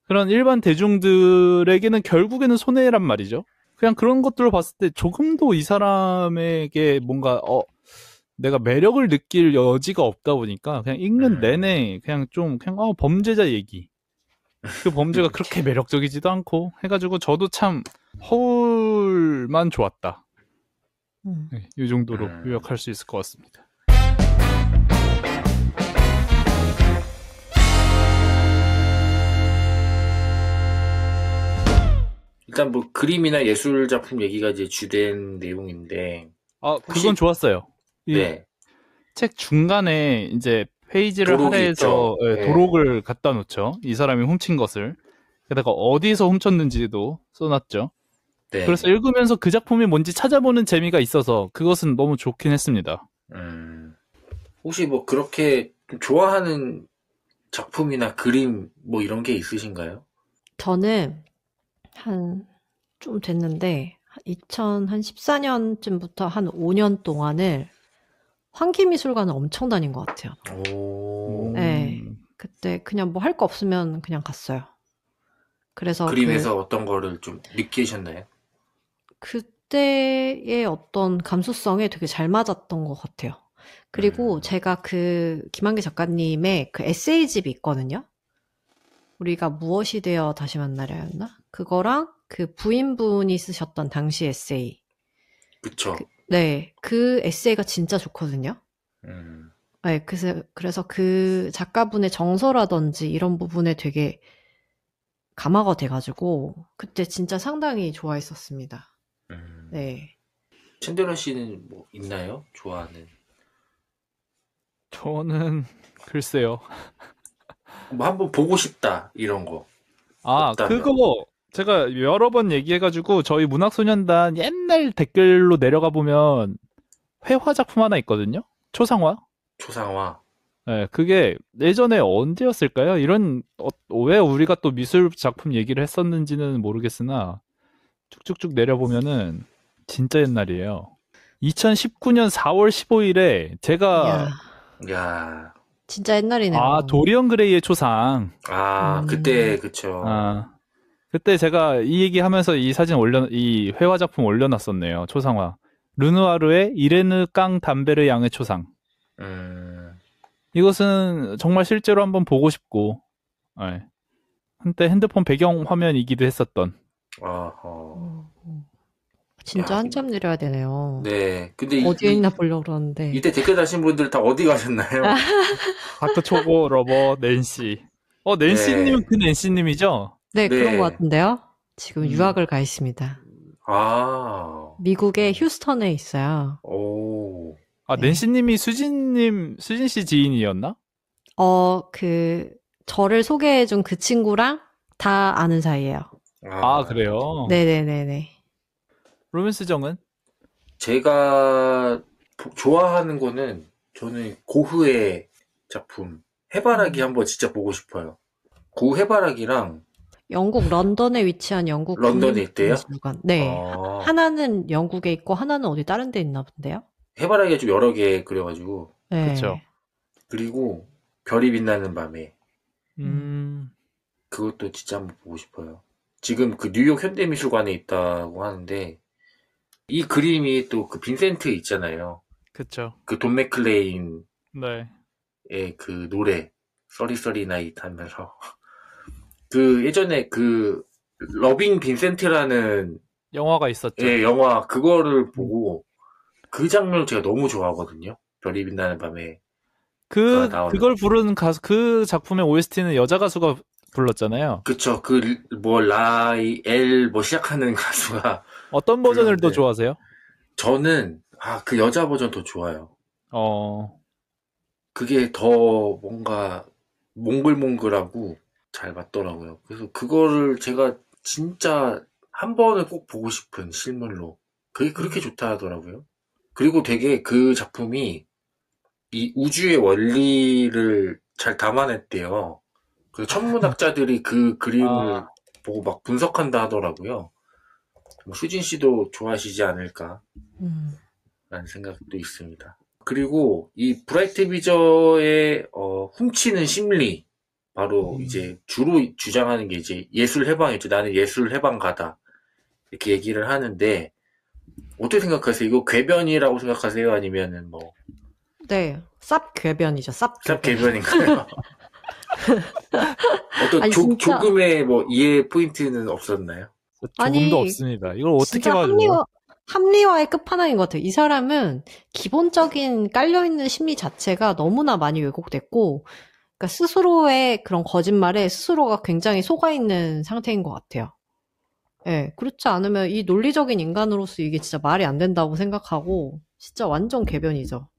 그런 일반 대중들에게는 결국에는 손해란 말이죠. 그냥 그런 것들을 봤을 때 조금도 이 사람에게 뭔가 내가 매력을 느낄 여지가 없다 보니까 그냥 읽는 내내 그냥 범죄자 얘기. 그 범죄가 그렇게 매력적이지도 않고 해가지고 저도 참 허울만 좋았다. 네, 이 정도로 요약할 수 있을 것 같습니다. 일단 뭐 그림이나 예술 작품 얘기가 이제 주된 내용인데. 그건 좋았어요. 네. 책 중간에 이제 페이지를 할애해서 도록을 갖다 놓죠. 이 사람이 훔친 것을. 게다가 어디서 훔쳤는지도 써놨죠. 네. 그래서 읽으면서 그 작품이 뭔지 찾아보는 재미가 있어서 그것은 너무 좋긴 했습니다. 혹시 뭐 그렇게 좀 좋아하는 작품이나 그림 뭐 이런 게 있으신가요? 저는 좀 됐는데 2014년쯤부터 한 5년 동안을 환기미술관을 엄청 다닌 것 같아요. 오. 네, 그때 그냥 뭐 할 거 없으면 그냥 갔어요. 그래서 그림에서 어떤 거를 좀 느끼셨나요? 그때의 어떤 감수성에 되게 잘 맞았던 것 같아요. 그리고 제가 김한길 작가님의 그 에세이집이 있거든요. 우리가 무엇이 되어 다시 만나려였나? 그거랑 그 부인분이 쓰셨던 당시 에세이. 그쵸. 네, 그 에세이가 진짜 좋거든요. 네, 그래서 그 작가분의 정서라든지 이런 부분에 되게 감화가 돼가지고 그때 진짜 상당히 좋아했었습니다. 네. 챈델러 씨는 뭐 있나요? 좋아하는? 저는 글쎄요. 뭐 한번 보고 싶다 이런 거. 그거 제가 여러 번 얘기해가지고 저희 문학소년단 옛날 댓글로 내려가 보면 회화 작품 하나 있거든요. 초상화. 네, 그게 예전에 언제였을까요? 왜 우리가 또 미술 작품 얘기를 했었는지는 모르겠으나 쭉쭉쭉 내려보면은 진짜 옛날이에요. 2019년 4월 15일에 제가 야. 진짜 옛날이네요. 도리언 그레이의 초상. 그때 그쵸. 그때 제가 이 얘기하면서 이 회화 작품 올려놨었네요. 초상화. 르누아르의 이레느 깡 담베르 양의 초상. 이것은 정말 실제로 한번 보고 싶고, 한때 핸드폰 배경 화면이기도 했었던. 진짜 한참 내려야 되네요. 네. 근데 어디에 있나 보려고 그러는데. 이때 댓글 다신 분들 다 어디 가셨나요? 하트 초고 러버 낸시. 낸시님은 그 낸시님이죠? 네, 그런 것 같은데요. 지금 유학을 가 있습니다. 미국의 휴스턴에 있어요. 낸시님이 수진 씨 지인이었나? 저를 소개해준 그 친구랑 다 아는 사이예요. 아, 그래요? 네네네네. 로맨스 정은? 제가 좋아하는 거는 저는 고흐의 작품 해바라기 한번 진짜 보고 싶어요. 고흐 해바라기랑 영국 런던에 위치한 영국 런던에 있대요? 국립미술관. 네. 어, 하나는 영국에 있고 하나는 어디 다른 데 있나 본데요? 해바라기가 좀 여러 개 그려가지고 네. 그쵸. 그리고 별이 빛나는 밤에 음, 그것도 진짜 한번 보고 싶어요. 지금 그 뉴욕 현대미술관에 있다고 하는데 이 그림이 또 그 빈센트 있잖아요. 그쵸. 그 돈 맥클레인의 네. 그 노래 써리 나잇 하면서 그 예전에 그 러빙 빈센트라는 영화가 있었죠. 예, 영화 그거를 보고 그 장면을 제가 너무 좋아하거든요. 별이 빛나는 밤에 나오는 그걸 부르는 가수, 그 작품의 OST는 여자 가수가 불렀잖아요. 그쵸. 그 뭐 라이 엘 뭐 시작하는 가수가 어떤 버전을 더 그런데 좋아하세요? 저는 그 여자 버전 더 좋아요. 그게 더 뭔가 몽글몽글하고 잘 맞더라고요. 그래서 그거를 제가 진짜 한 번은 꼭 보고 싶은 실물로. 그게 그렇게 좋다 하더라고요. 그리고 되게 그 작품이 이 우주의 원리를 잘 담아냈대요. 그 천문학자들이 그 그림을 아, 보고 막 분석한다 하더라고요. 수진 씨도 좋아하시지 않을까 음. 라는 생각도 있습니다. 그리고 이 브라이트 비저의 훔치는 심리 바로 이제 주로 주장하는 게 이제 예술 해방이죠. 나는 예술 해방가다 이렇게 얘기를 하는데 어떻게 생각하세요? 이거 궤변이라고 생각하세요? 아니면은 뭐 네. 쌉궤변이죠. 쌉궤변. 쌉궤변인가요? 어떤 아니, 진짜. 조금의 뭐 이해 포인트는 없었나요? 조금도 아니, 없습니다. 이걸 어떻게 진짜 봐요? 합리화의 끝판왕인 것 같아요. 이 사람은 기본적인 깔려있는 심리 자체가 너무나 많이 왜곡됐고, 그러니까 스스로의 그런 거짓말에 스스로가 굉장히 속아있는 상태인 것 같아요. 예, 그렇지 않으면 이 논리적인 인간으로서 이게 진짜 말이 안 된다고 생각하고, 진짜 완전 궤변이죠.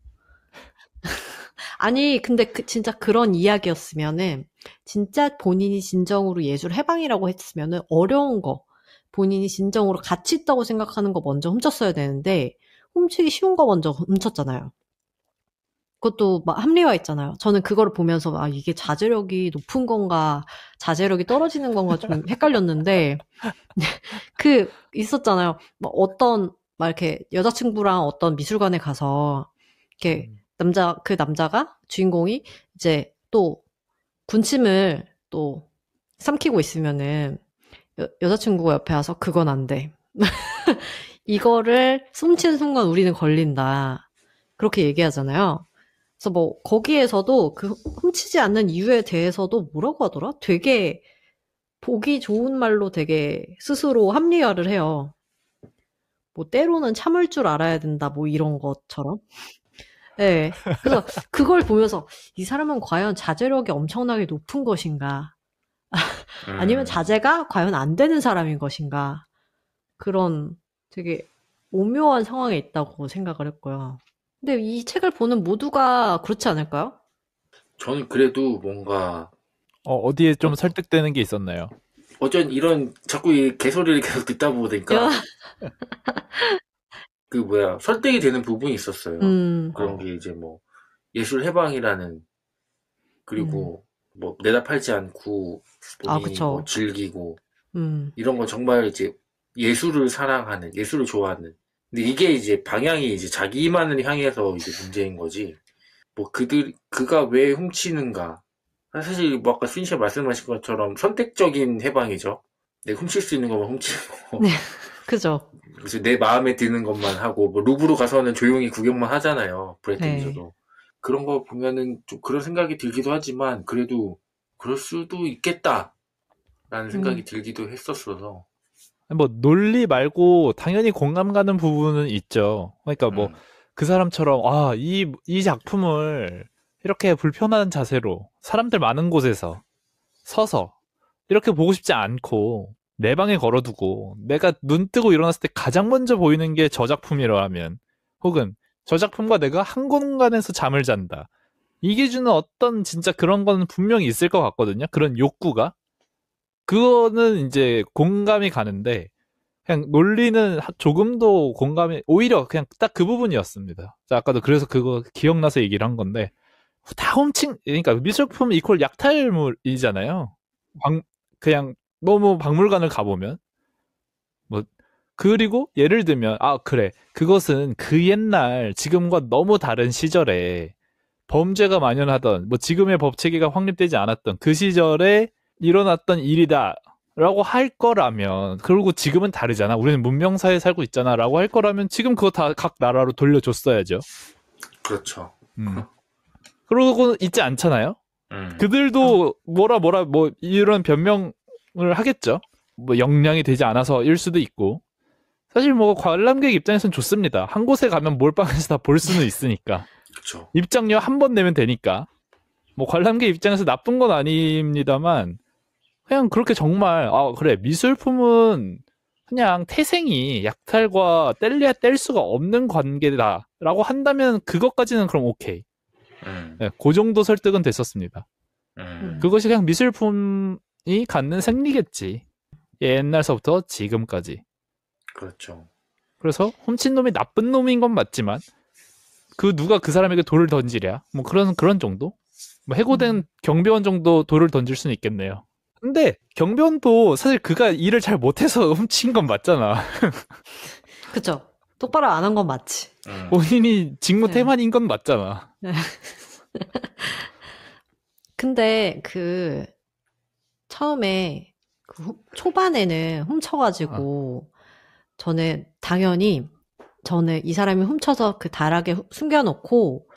아니, 근데 진짜 그런 이야기였으면은, 진짜 본인이 진정으로 예술 해방이라고 했으면은 어려운 거, 본인이 진정으로 가치 있다고 생각하는 거 먼저 훔쳤어야 되는데, 훔치기 쉬운 거 먼저 훔쳤잖아요. 그것도 막 합리화 있잖아요. 저는 그거를 보면서, 이게 자제력이 높은 건가, 자제력이 떨어지는 건가 좀 헷갈렸는데, 있었잖아요. 막 이렇게 여자친구랑 어떤 미술관에 가서, 이렇게 그 남자가, 주인공이 이제 또 군침을 또 삼키고 있으면은 여자친구가 옆에 와서 그건 안 돼. 이거를 훔치는 순간 우리는 걸린다. 그렇게 얘기하잖아요. 그래서 뭐 거기에서도 그 훔치지 않는 이유에 대해서도 뭐라고 하더라? 되게 보기 좋은 말로 되게 스스로 합리화를 해요. 뭐 때로는 참을 줄 알아야 된다. 뭐 이런 것처럼. 네. 그래서 그걸 보면서 이 사람은 과연 자제력이 엄청나게 높은 것인가? 아니면 자제가 과연 안 되는 사람인 것인가? 그런 되게 오묘한 상황에 있다고 생각을 했고요. 근데 이 책을 보는 모두가 그렇지 않을까요? 저는 그래도 뭔가 어디에 좀 설득되는 게 있었나요? 어쩐 이런 자꾸 이 개소리를 계속 듣다 보니까 그 뭐야 설득이 되는 부분이 있었어요. 그런 게 이제 뭐 예술 해방이라는 그리고 뭐 내다팔지 않고 본인이 그쵸. 뭐 즐기고 음. 이런 건 정말 이제 예술을 사랑하는 예술을 좋아하는 근데 이게 이제 방향이 이제 자기만을 향해서 이제 문제인 거지 뭐 그가 왜 훔치는가 사실 뭐 아까 순 씨가 말씀하신 것처럼 선택적인 해방이죠. 내가 훔칠 수 있는 것만 훔치는 거. 네. 그죠. 그래서 내 마음에 드는 것만 하고 뭐 루브르 가서는 조용히 구경만 하잖아요. 브래트 네. 비저도 그런 거 보면은 좀 그런 생각이 들기도 하지만 그래도 그럴 수도 있겠다라는 생각이 들기도 했었어서 뭐 논리 말고 당연히 공감 가는 부분은 있죠. 그러니까 뭐 그 사람처럼 이 작품을 이렇게 불편한 자세로 사람들 많은 곳에서 서서 이렇게 보고 싶지 않고 내 방에 걸어두고 내가 눈 뜨고 일어났을 때 가장 먼저 보이는 게 저 작품이라 하면 혹은 저 작품과 내가 한 공간에서 잠을 잔다. 이게 주는 어떤 진짜 그런 건 분명히 있을 것 같거든요. 그런 욕구가. 그거는 이제 공감이 가는데 그냥 논리는 조금도 공감이 오히려 그냥 딱 그 부분이었습니다. 자, 아까도 그래서 그거 기억나서 얘기를 한 건데 다 그러니까 미술품 이퀄 약탈물이잖아요. 그냥 너무 박물관을 가보면 뭐 그리고 예를 들면 그래 그것은 그 옛날 지금과 너무 다른 시절에 범죄가 만연하던 뭐 지금의 법 체계가 확립되지 않았던 그 시절에 일어났던 일이다 라고 할 거라면 그리고 지금은 다르잖아 우리는 문명사회에 살고 있잖아 라고 할 거라면 지금 그거 다 각 나라로 돌려줬어야죠. 그렇죠. 그러고 있지 않잖아요. 그들도 뭐라 뭐 이런 변명을 하겠죠. 뭐 역량이 되지 않아서일 수도 있고 사실 뭐 관람객 입장에서는 좋습니다. 한 곳에 가면 몰빵해서 다 볼 수는 있으니까. 그렇죠. 입장료 한 번 내면 되니까. 뭐 관람객 입장에서 나쁜 건 아닙니다만 그냥 그렇게 정말 그래 미술품은 그냥 태생이 약탈과 뗄래야 뗄 수가 없는 관계다라고 한다면 그것까지는 그럼 오케이. 네, 그 정도 설득은 됐었습니다. 그것이 그냥 미술품이 갖는 생리겠지. 옛날서부터 지금까지. 그렇죠. 그래서 훔친 놈이 나쁜 놈인 건 맞지만 누가 그 사람에게 돌을 던지랴 뭐 그런 정도? 뭐 해고된 경비원 정도 돌을 던질 수는 있겠네요. 근데 경비원도 사실 그가 일을 잘 못해서 훔친 건 맞잖아. 그쵸. 똑바로 안 한 건 맞지. 본인이 직무 태만인 건 맞잖아. 네. 근데 처음에 초반에는 훔쳐가지고 저는 이 사람이 훔쳐서 그 다락에 숨겨놓고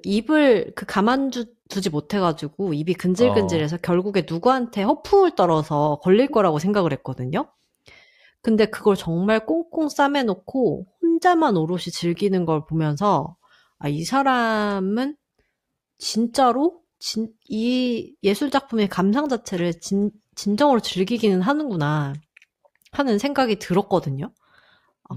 입을 가만두지 못해가지고 입이 근질근질해서 결국에 누구한테 허풍을 떨어서 걸릴 거라고 생각을 했거든요. 근데 그걸 정말 꽁꽁 싸매놓고 혼자만 오롯이 즐기는 걸 보면서 이 사람은 진짜로 이 예술작품의 감상 자체를 진정으로 즐기기는 하는구나 하는 생각이 들었거든요.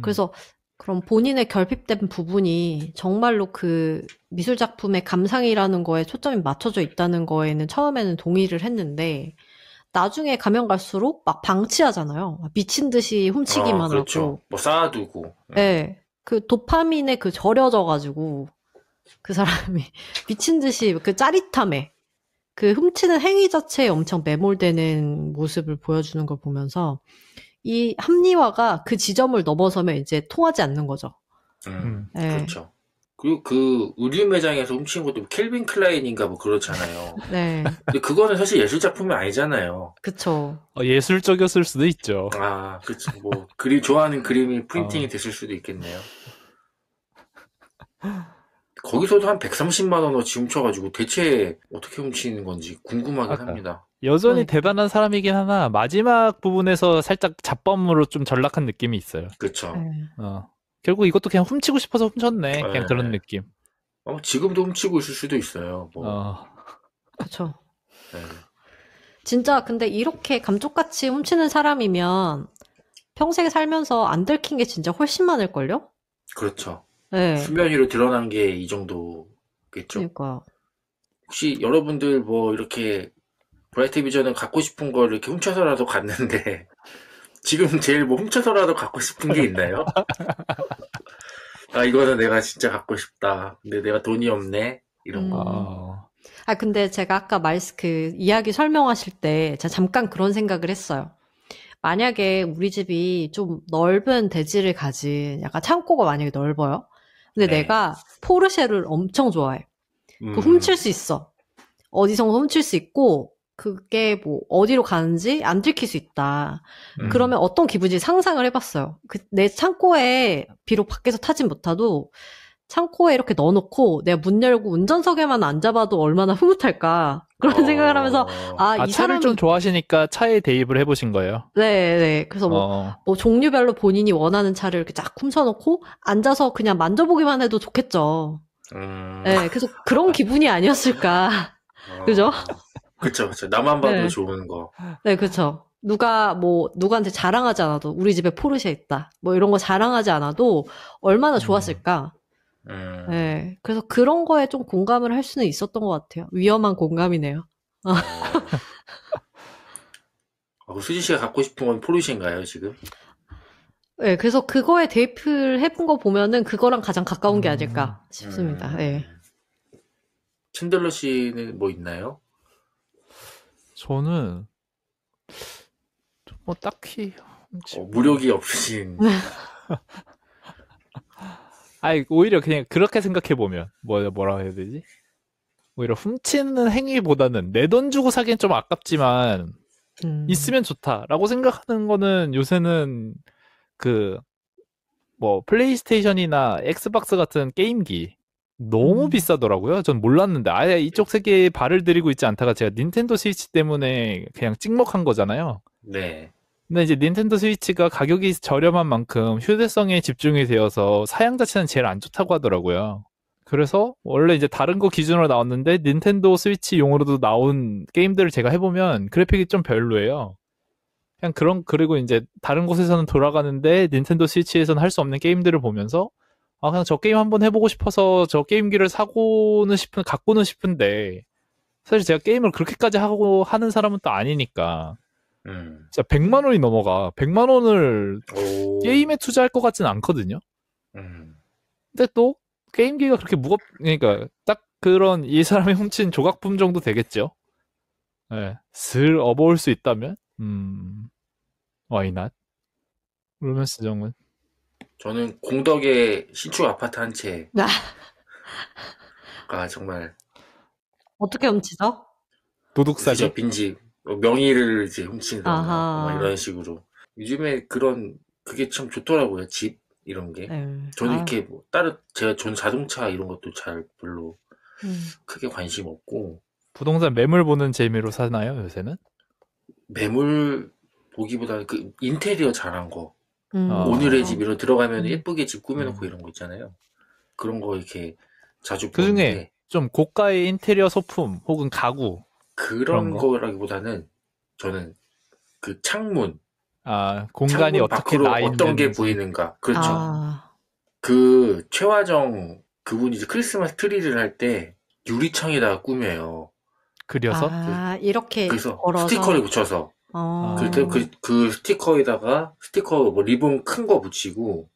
그래서 그럼 본인의 결핍된 부분이 정말로 그 미술작품의 감상이라는 거에 초점이 맞춰져 있다는 거에는 처음에는 동의를 했는데 나중에 가면 갈수록 막 방치하잖아요. 미친 듯이 훔치기만 그렇죠. 하고. 뭐 쌓아두고. 네. 그 도파민에 절여져가지고 그 사람이 미친 듯이 그 짜릿함에 그 훔치는 행위 자체에 엄청 매몰되는 모습을 보여주는 걸 보면서 이 합리화가 그 지점을 넘어서면 이제 통하지 않는 거죠. 네. 그렇죠. 그리고 그 의류 매장에서 훔친 것도 켈빈 클라인인가 뭐 그렇잖아요. 네. 근데 그거는 사실 예술 작품이 아니잖아요. 그쵸. 예술적이었을 수도 있죠. 그렇죠. 뭐 좋아하는 그림이 프린팅이 됐을 수도 있겠네요. 거기서도 한 130만 원어치 훔쳐가지고 대체 어떻게 훔치는 건지 궁금하긴 합니다. 여전히 대단한 사람이긴 하나 마지막 부분에서 살짝 잡범으로 좀 전락한 느낌이 있어요. 그렇죠. 결국 이것도 그냥 훔치고 싶어서 훔쳤네. 그냥 그런 느낌. 지금도 훔치고 있을 수도 있어요. 그렇죠. 네. 진짜 근데 이렇게 감쪽같이 훔치는 사람이면 평생 살면서 안 들킨 게 진짜 훨씬 많을걸요? 그렇죠. 네. 수면 위로 드러난 게 이 정도겠죠. 그러니까. 혹시 여러분들 뭐 이렇게 브라이트 비전을 갖고 싶은 걸 이렇게 훔쳐서라도 갔는데 지금 제일 뭐 훔쳐서라도 갖고 싶은 게 있나요? 이거는 내가 진짜 갖고 싶다. 근데 내가 돈이 없네. 이런 거. 근데 제가 아까 이야기 설명하실 때 제가 잠깐 그런 생각을 했어요. 만약에 우리 집이 좀 넓은 대지를 가진 약간 창고가 만약에 넓어요. 근데 내가 포르쉐를 엄청 좋아해. 훔칠 수 있어. 어디선가 훔칠 수 있고 그게 뭐 어디로 가는지 안 들킬 수 있다. 그러면 어떤 기분인지 상상을 해봤어요. 내 창고에 비록 밖에서 타진 못하도 창고에 이렇게 넣어놓고 내가 문 열고 운전석에만 앉아봐도 얼마나 흐뭇할까 그런 생각을 하면서 이 차를 사람이 좀 좋아하시니까 차에 대입을 해보신 거예요? 네. 그래서 뭐 종류별로 본인이 원하는 차를 이렇게 쫙 훔쳐놓고 앉아서 그냥 만져보기만 해도 좋겠죠. 네, 그래서 그런 기분이 아니었을까. 그죠? 그쵸. 나만 봐도 좋은 거. 네, 그쵸. 누구한테 자랑하지 않아도 우리 집에 포르쉐 있다. 뭐 이런 거 자랑하지 않아도 얼마나 좋았을까. 네, 그래서 그런 거에 좀 공감을 할 수는 있었던 것 같아요. 위험한 공감이네요. 수지 씨가 갖고 싶은 건 포르쉐인가요, 지금? 네, 그래서 그거에 대입을 해본 거 보면은 그거랑 가장 가까운 게 아닐까 싶습니다. 네. 챈들러 씨는 뭐 있나요? 저는 뭐 딱히 무력이 없으신. 아니 오히려 그냥 그렇게 생각해 보면 뭐라 해야 되지? 오히려 훔치는 행위보다는 내 돈 주고 사기엔 좀 아깝지만 있으면 좋다라고 생각하는 거는 요새는 그 뭐 플레이스테이션이나 엑스박스 같은 게임기 너무 비싸더라고요. 전 몰랐는데 아예 이쪽 세계에 발을 들이고 있지 않다가 제가 닌텐도 스위치 때문에 그냥 찍먹한 거잖아요. 네. 근데 이제 닌텐도 스위치가 가격이 저렴한 만큼 휴대성에 집중이 되어서 사양 자체는 제일 안 좋다고 하더라고요. 그래서 원래 이제 다른 거 기준으로 나왔는데 닌텐도 스위치용으로도 나온 게임들을 제가 해보면 그래픽이 좀 별로예요. 그냥 그리고 이제 다른 곳에서는 돌아가는데 닌텐도 스위치에서는 할 수 없는 게임들을 보면서 그냥 저 게임 한번 해보고 싶어서 저 게임기를 갖고는 싶은데 사실 제가 게임을 그렇게까지 하고 하는 사람은 또 아니니까 진짜 100만 원이 넘어가. 100만 원을 게임에 투자할 것 같지는 않거든요. 근데 또 게임기가 그렇게 그러니까 딱 그런 이 사람이 훔친 조각품 정도 되겠죠. 네, 슬 업어올 수 있다면 why not? 로맨스 정은 저는 공덕의 신축 아파트 한 채가 정말 어떻게 훔치죠? 도둑사기? 빈집 명의를 이제 훔친다거나 뭐 이런 식으로 요즘에 그게 참 좋더라고요. 집 이런 게. 저는 이렇게 뭐 전 자동차 이런 것도 잘 별로 크게 관심 없고. 부동산 매물 보는 재미로 사나요, 요새는? 매물 보기보다는 그 인테리어 잘한 거. 오늘의 집 이런 들어가면 예쁘게 집 꾸며놓고 이런 거 있잖아요. 그런 거 이렇게 자주 그 중에 보는데 좀 고가의 인테리어 소품 혹은 가구 그런 거라기보다는 저는 그 창문 공간이 어떻게 나 있는지 어떤 게 보이는가. 그렇죠. 그 최화정 그분이 이제 크리스마스 트리를 할 때 유리창에다가 꾸며요. 그려서? 이렇게 그래서 걸어서? 스티커를 붙여서. 그 스티커에다가 뭐 리본 큰 거 붙이고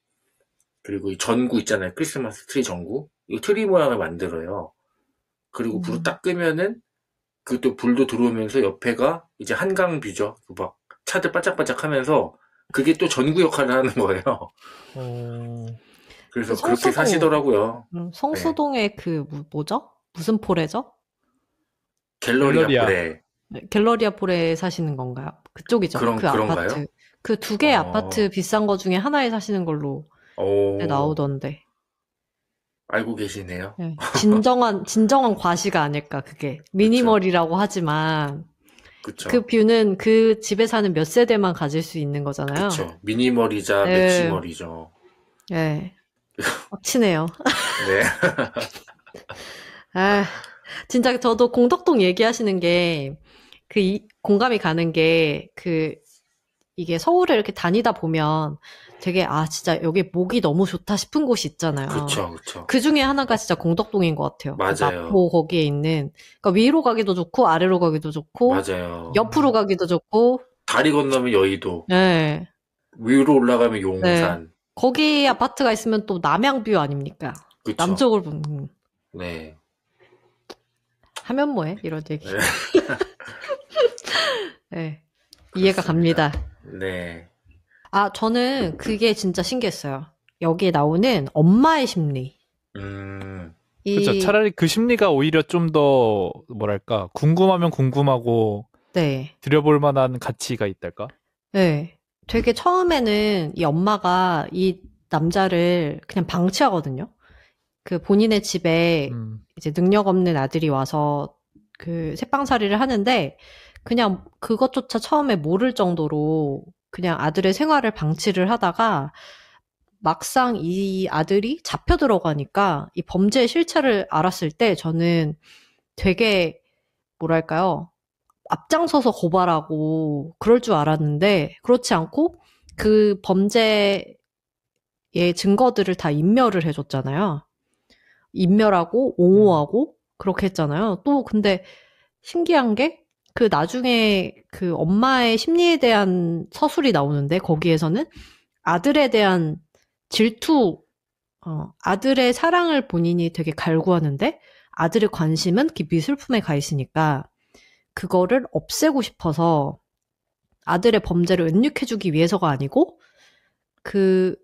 그리고 이 전구 있잖아요. 크리스마스 트리 전구. 이 트리 모양을 만들어요. 그리고 불을 딱 끄면은 그 또 불도 들어오면서 옆에가 이제 한강뷰죠. 막 차들 반짝반짝 하면서 그게 또 전구 역할을 하는 거예요. 그래서 그렇게 사시더라고요. 성수동에 네. 뭐죠? 무슨 폴에죠? 갤러리아 폴에. 갤러리아 폴에 사시는 건가요? 그쪽이죠. 그런가요? 아파트. 그 두 개의 아파트 비싼 거 중에 하나에 사시는 걸로 나오던데. 알고 계시네요. 네. 진정한 과시가 아닐까, 그게. 미니멀이라고 하지만. 그쵸. 그 뷰는 그 집에 사는 몇 세대만 가질 수 있는 거잖아요. 그쵸. 미니멀이자 맥시멀이죠. 네. 빡치네요. 네. 진짜 저도 공덕동 얘기하시는 게, 공감이 가는 게, 이게 서울을 이렇게 다니다 보면 되게, 진짜 여기 목이 너무 좋다 싶은 곳이 있잖아요. 그쵸. 그 중에 하나가 진짜 공덕동인 것 같아요. 맞아요. 마포 거기에 있는, 그러니까 위로 가기도 좋고, 아래로 가기도 좋고, 맞아요. 옆으로 가기도 좋고, 다리 건너면 여의도. 네. 위로 올라가면 용산. 네. 거기 아파트가 있으면 또 남양뷰 아닙니까? 그쵸. 남쪽을 보는. 네. 하면 뭐해? 이런 얘기. 네. 이해가 갑니다. 네. 저는 그게 진짜 신기했어요. 여기에 나오는 엄마의 심리. 그렇죠. 차라리 그 심리가 오히려 좀 더 뭐랄까 궁금하면 궁금하고 네. 들여볼 만한 가치가 있달까? 네. 되게 처음에는 이 엄마가 이 남자를 그냥 방치하거든요. 그 본인의 집에 이제 능력 없는 아들이 와서 그 새빵살이를 하는데 그냥 그것조차 처음에 모를 정도로 그냥 아들의 생활을 방치를 하다가 막상 이 아들이 잡혀 들어가니까 이 범죄의 실체를 알았을 때 저는 되게 뭐랄까요? 앞장서서 고발하고 그럴 줄 알았는데 그렇지 않고 그 범죄의 증거들을 다 인멸을 해줬잖아요. 인멸하고 옹호하고 그렇게 했잖아요. 또 근데 신기한 게 그 나중에 그 엄마의 심리에 대한 서술이 나오는데 거기에서는 아들에 대한 질투, 아들의 사랑을 본인이 되게 갈구하는데 아들의 관심은 깊이 슬픔에 가 있으니까 그거를 없애고 싶어서 아들의 범죄를 은닉해주기 위해서가 아니고 그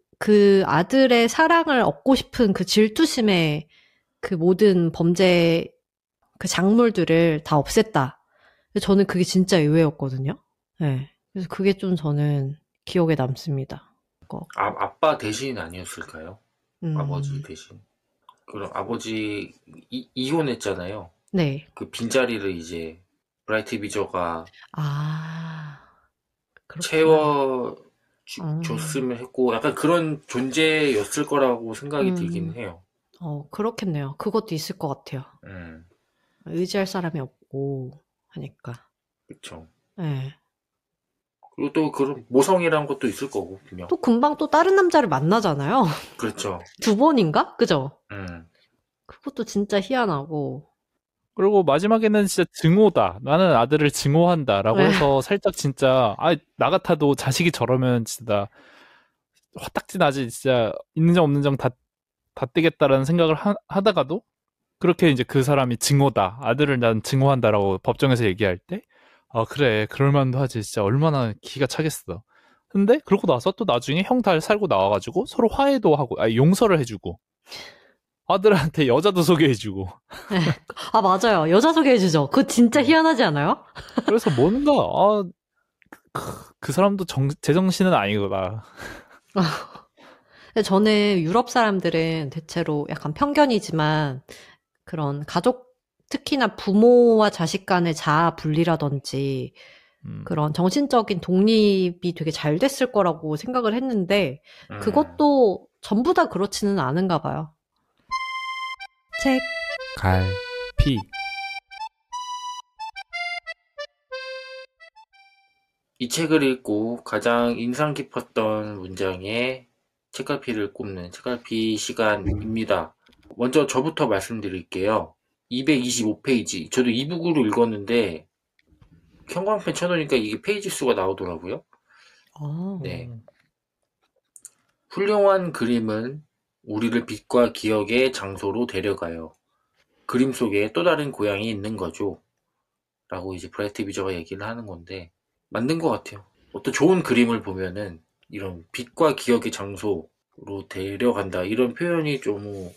아들의 사랑을 얻고 싶은 그 질투심에 그 모든 범죄 그 작물들을 다 없앴다. 저는 그게 진짜 의외였거든요. 네. 그래서 그게 좀 저는 기억에 남습니다. 그거. 아빠 대신 아니었을까요? 아버지 음, 대신. 그럼 아버지 이혼했잖아요. 네. 그 빈자리를 이제 브라이트 비저가 아, 그렇구나. 채워줬으면 했고, 약간 그런 존재였을 거라고 생각이 들긴 해요. 그렇겠네요. 그것도 있을 것 같아요. 음, 의지할 사람이 없고 하니까. 그쵸. 네. 그리고 또 그런 모성이라는 것도 있을 거고, 분명. 또 금방 또 다른 남자를 만나잖아요. 그렇죠. 2번인가? 그죠? 음, 그것도 진짜 희한하고. 그리고 마지막에는 진짜 증오다. 나는 아들을 증오한다라고 네. 해서 살짝 진짜 나 같아도 자식이 저러면 진짜 화딱지 나지. 진짜 있는 정 없는 정 다 떼겠다라는 생각을 하다가도 그렇게 이제 그 사람이 증오다. 아들을 난 증오한다라고 법정에서 얘기할 때 그래 그럴 만도 하지. 진짜 얼마나 기가 차겠어. 근데 그러고 나서 또 나중에 형 다 살고 나와가지고 서로 화해도 하고 용서를 해주고 아들한테 여자도 소개해주고 네. 아, 맞아요. 여자 소개해주죠. 그거 진짜 희한하지 않아요? 그래서 뭔가 그 사람도 제정신은 아니구나. 근데 저는 유럽 사람들은 대체로 약간 편견이지만 그런 가족, 특히나 부모와 자식 간의 자아 분리라든지 그런 정신적인 독립이 되게 잘 됐을 거라고 생각을 했는데 그것도 전부 다 그렇지는 않은가 봐요. 책 갈피 이 책을 읽고 가장 인상 깊었던 문장에 책갈피를 꼽는 책갈피 시간입니다. 먼저 저부터 말씀드릴게요. 225페이지. 저도 이북으로 읽었는데 형광펜 쳐놓으니까 이게 페이지 수가 나오더라고요. 네. 훌륭한 그림은 우리를 빛과 기억의 장소로 데려가요. 그림 속에 또 다른 고향이 있는 거죠. 라고 이제 브라이트 비저가 얘기를 하는 건데 맞는 것 같아요. 어떤 좋은 그림을 보면은 이런 빛과 기억의 장소로 데려간다 이런 표현이 좀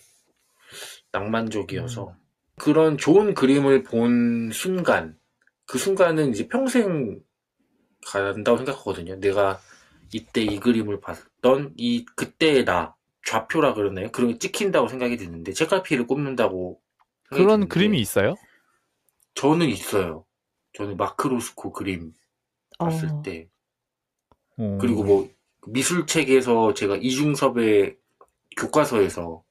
낭만적이어서 그런 좋은 그림을 본 순간 그 순간은 이제 평생 간다고 생각하거든요. 내가 이때 이 그림을 봤던 이 그때의 나 좌표라 그러나요? 그런 게 찍힌다고 생각이 드는데 책갈피를 꼽는다고 생각이 그런 드는데 그림이 있어요? 저는 있어요. 저는 마크 로스코 그림 봤을 때 그리고 뭐 미술책에서 제가 이중섭의 교과서에서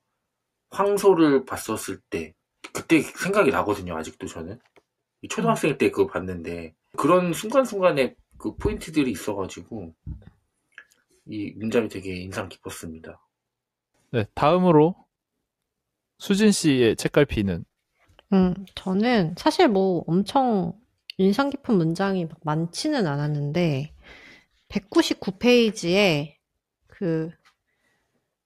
황소를 봤었을 때 그때 생각이 나거든요. 아직도 저는 초등학생 때 그거 봤는데 그런 순간순간에 그 포인트들이 있어가지고 이 문장이 되게 인상 깊었습니다. 네, 다음으로 수진 씨의 책갈피는 저는 사실 뭐 엄청 인상 깊은 문장이 막 많지는 않았는데 199페이지에 그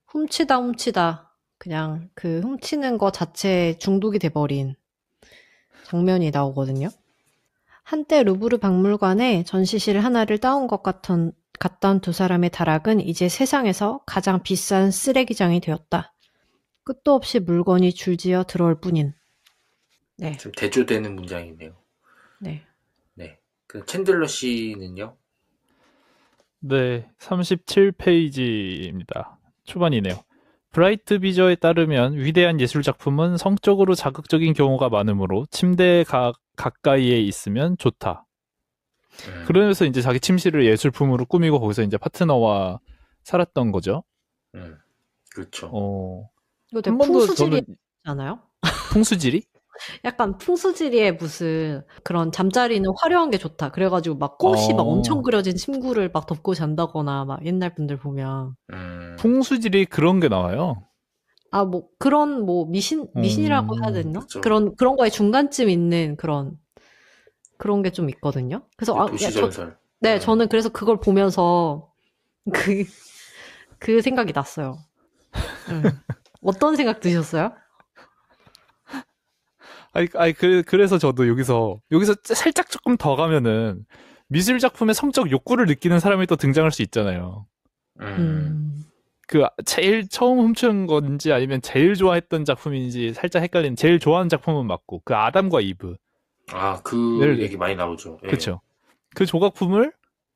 훔치다 그냥 그 훔치는 거 자체에 중독이 돼버린 장면이 나오거든요. 한때 루브르 박물관에 전시실 하나를 따온 것 같던 두 사람의 다락은 이제 세상에서 가장 비싼 쓰레기장이 되었다. 끝도 없이 물건이 줄지어 들어올 뿐인. 네. 좀 대조되는 문장이네요. 네. 네. 그 챈들러 씨는요? 네, 37페이지입니다. 초반이네요. 브라이트 비저에 따르면 위대한 예술 작품은 성적으로 자극적인 경우가 많으므로 침대에 가까이에 있으면 좋다. 그러면서 이제 자기 침실을 예술품으로 꾸미고 거기서 이제 파트너와 살았던 거죠. 그렇죠. 이거 되게 풍수지리잖아요? 풍수지리? 약간 풍수지리에 무슨 그런 잠자리는 화려한 게 좋다. 그래가지고 막 꽃이 막 엄청 그려진 침구를 막 덮고 잔다거나 막 옛날 분들 보면. 풍수지리 그런 게 나와요. 뭐, 그런, 뭐, 미신이라고 해야 되나? 그쵸. 그런 거에 중간쯤 있는 그런 게 좀 있거든요. 그래서, 도시전설. 네, 저는 그래서 그걸 보면서, 그 생각이 났어요. 어떤 생각 드셨어요? 그래서 저도 여기서 살짝 조금 더 가면은 미술 작품의 성적 욕구를 느끼는 사람이 또 등장할 수 있잖아요. 그 제일 처음 훔친 건지 아니면 제일 좋아했던 작품인지 살짝 헷갈리는, 제일 좋아하는 작품은 맞고, 그 아담과 이브. 그 얘기 많이 나오죠. 예. 그쵸. 그 조각품을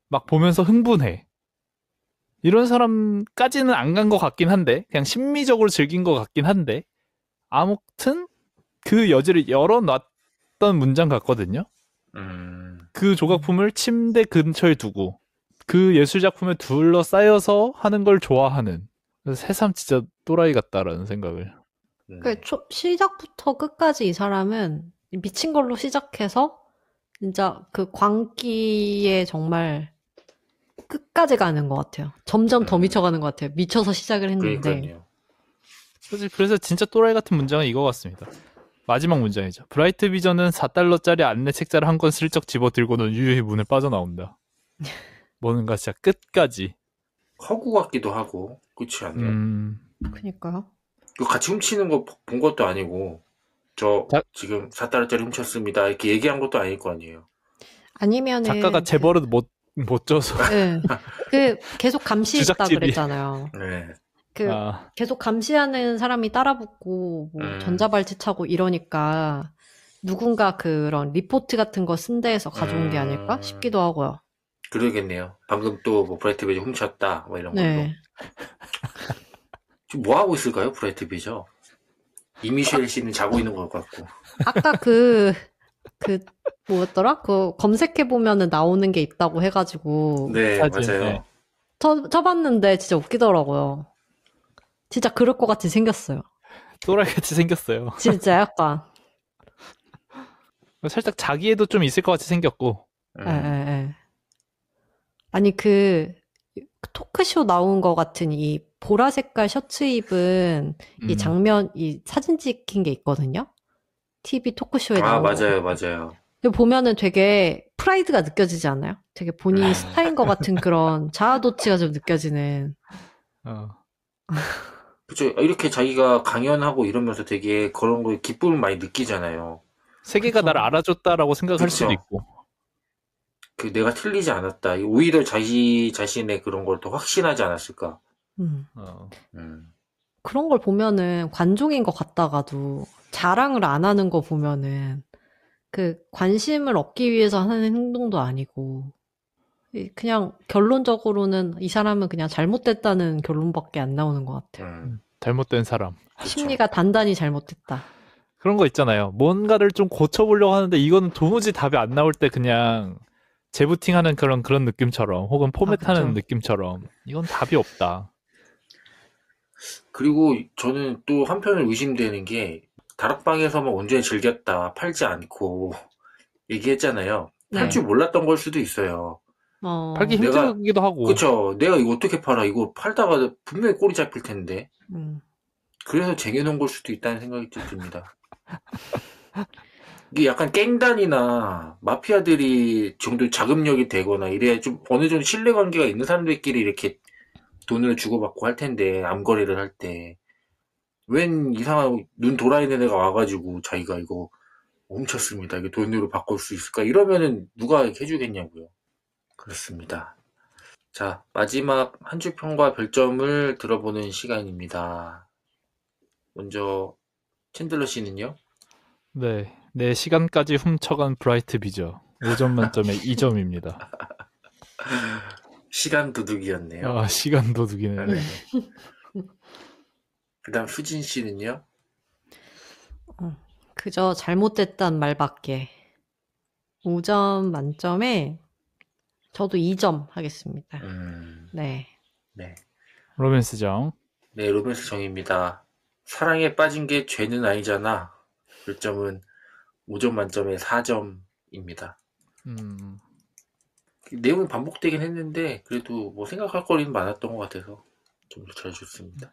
막 보면서 흥분해. 이런 사람까지는 안 간 것 같긴 한데, 그냥 심미적으로 즐긴 것 같긴 한데, 아무튼 그 여지를 열어놨던 문장 같거든요. 그 조각품을 침대 근처에 두고 그 예술작품에 둘러싸여서 하는 걸 좋아하는, 새삼 진짜 또라이 같다라는 생각을. 시작부터 끝까지 이 사람은 미친 걸로 시작해서 진짜 그 광기에 정말 끝까지 가는 것 같아요. 점점 더 미쳐가는 것 같아요. 미쳐서 시작을 했는데. 그러니까요. 그래서 진짜 또라이 같은 문장은 이거 같습니다. 마지막 문장이죠. 브라이트 비전은 4달러짜리 안내 책자를 한 권 슬쩍 집어들고는 유유히 문을 빠져나온다. 뭔가 진짜 끝까지. 허구 같기도 하고, 그렇지 않나요? 그니까요. 같이 훔치는 거 본 것도 아니고, 지금 4달러짜리 훔쳤습니다. 이렇게 얘기한 것도 아닐 거 아니에요. 아니면은. 작가가 재벌을 못 줘서. 네. 계속 감시했다 그랬잖아요. 네. 계속 감시하는 사람이 따라붙고, 전자발찌 차고 이러니까, 누군가 그런 리포트 같은 거 쓴 데에서 가져온 게 아닐까 싶기도 하고요. 그러겠네요. 방금 또 뭐 브라이트 비저 훔쳤다, 뭐 이런 걸로. 네. 지금 뭐 하고 있을까요, 브라이트 비저? 이미셸 씨는 자고 있는 것 같고. 아까 뭐였더라? 검색해보면은 나오는 게 있다고 해가지고. 네, 사진, 맞아요. 네. 쳐봤는데 진짜 웃기더라고요. 진짜 그럴 것 같이 생겼어요. 또라이같이 생겼어요. 진짜 약간. 살짝 자기애도 좀 있을 것 같이 생겼고. 예. 아니, 토크쇼 나온 것 같은 이 보라 색깔 셔츠 입은 이 장면, 이 사진 찍힌 게 있거든요? TV 토크쇼에 나온 거. 맞아요. 보면은 되게 프라이드가 느껴지지 않아요? 되게 본인이 스타인 것 같은 그런 자아도취가 좀 느껴지는. 그쵸. 이렇게 자기가 강연하고 이러면서 되게 그런 거에 기쁨을 많이 느끼잖아요. 세계가 나를 알아줬다라고 생각할 수도 있고. 내가 틀리지 않았다. 오히려 자기 자신의 그런 걸 더 확신하지 않았을까. 그런 걸 보면은 관종인 것 같다가도 자랑을 안 하는 거 보면은 관심을 얻기 위해서 하는 행동도 아니고 그냥 결론적으로는 이 사람은 그냥 잘못됐다는 결론밖에 안 나오는 것 같아요. 잘못된 사람. 심리가 단단히 잘못됐다. 그런 거 있잖아요. 뭔가를 좀 고쳐보려고 하는데 이거는 도무지 답이 안 나올 때 그냥 재부팅하는 그런 느낌처럼, 혹은 포맷하는 느낌처럼, 이건 답이 없다. 그리고 저는 또 한편으로 의심되는 게, 다락방에서만 온전히 즐겼다, 팔지 않고 얘기했잖아요. 팔 줄 몰랐던 걸 수도 있어요. 팔기 힘들기도 하고. 그쵸. 내가 이거 어떻게 팔아? 이거 팔다가 분명히 꼴이 잡힐 텐데. 그래서 쟁여놓은 걸 수도 있다는 생각이 듭니다. 이게 약간 갱단이나 마피아들이 정도 자금력이 되거나 이래야 좀 어느 정도 신뢰관계가 있는 사람들끼리 이렇게 돈을 주고받고 할 텐데, 암거래를 할 때. 웬 이상한 눈 돌아있는 애가 와가지고 자기가 이거 훔쳤습니다. 이게 돈으로 바꿀 수 있을까? 이러면은 누가 해주겠냐고요. 그렇습니다. 자, 마지막 한 줄 평과 별점을 들어보는 시간입니다. 먼저 챈들러 씨는요? 네, 내 시간까지 훔쳐간 브라이트 비저 5점 만점에 2점입니다. 시간 도둑이었네요. 시간 도둑이네. 네. 그 다음 수진 씨는요? 그저 잘못됐단 말밖에. 5점 만점에 저도 2점 하겠습니다. 네. 로맨스 정. 네, 로맨스 정입니다. 사랑에 빠진 게 죄는 아니잖아. 별점은 5점 만점에 4점입니다. 내용이 반복되긴 했는데 그래도 뭐 생각할 거리는 많았던 것 같아서 점수 잘 줬습니다.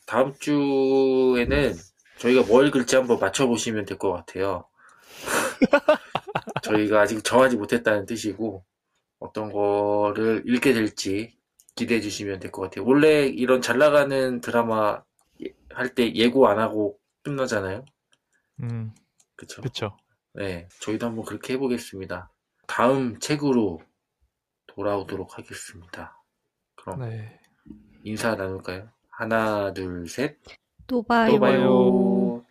다음 주에는 저희가 뭘 글지 한번 맞춰보시면 될 것 같아요. 저희가 아직 정하지 못했다는 뜻이고, 어떤 거를 읽게 될지 기대해 주시면 될 것 같아요. 원래 이런 잘 나가는 드라마 할 때 예고 안 하고 끝나잖아요. 음, 그쵸? 그쵸. 네, 저희도 한번 그렇게 해보겠습니다. 다음 책으로 돌아오도록 하겠습니다. 그럼 네. 인사 나눌까요? 하나, 둘, 셋. 또 또 봐요. 봐요.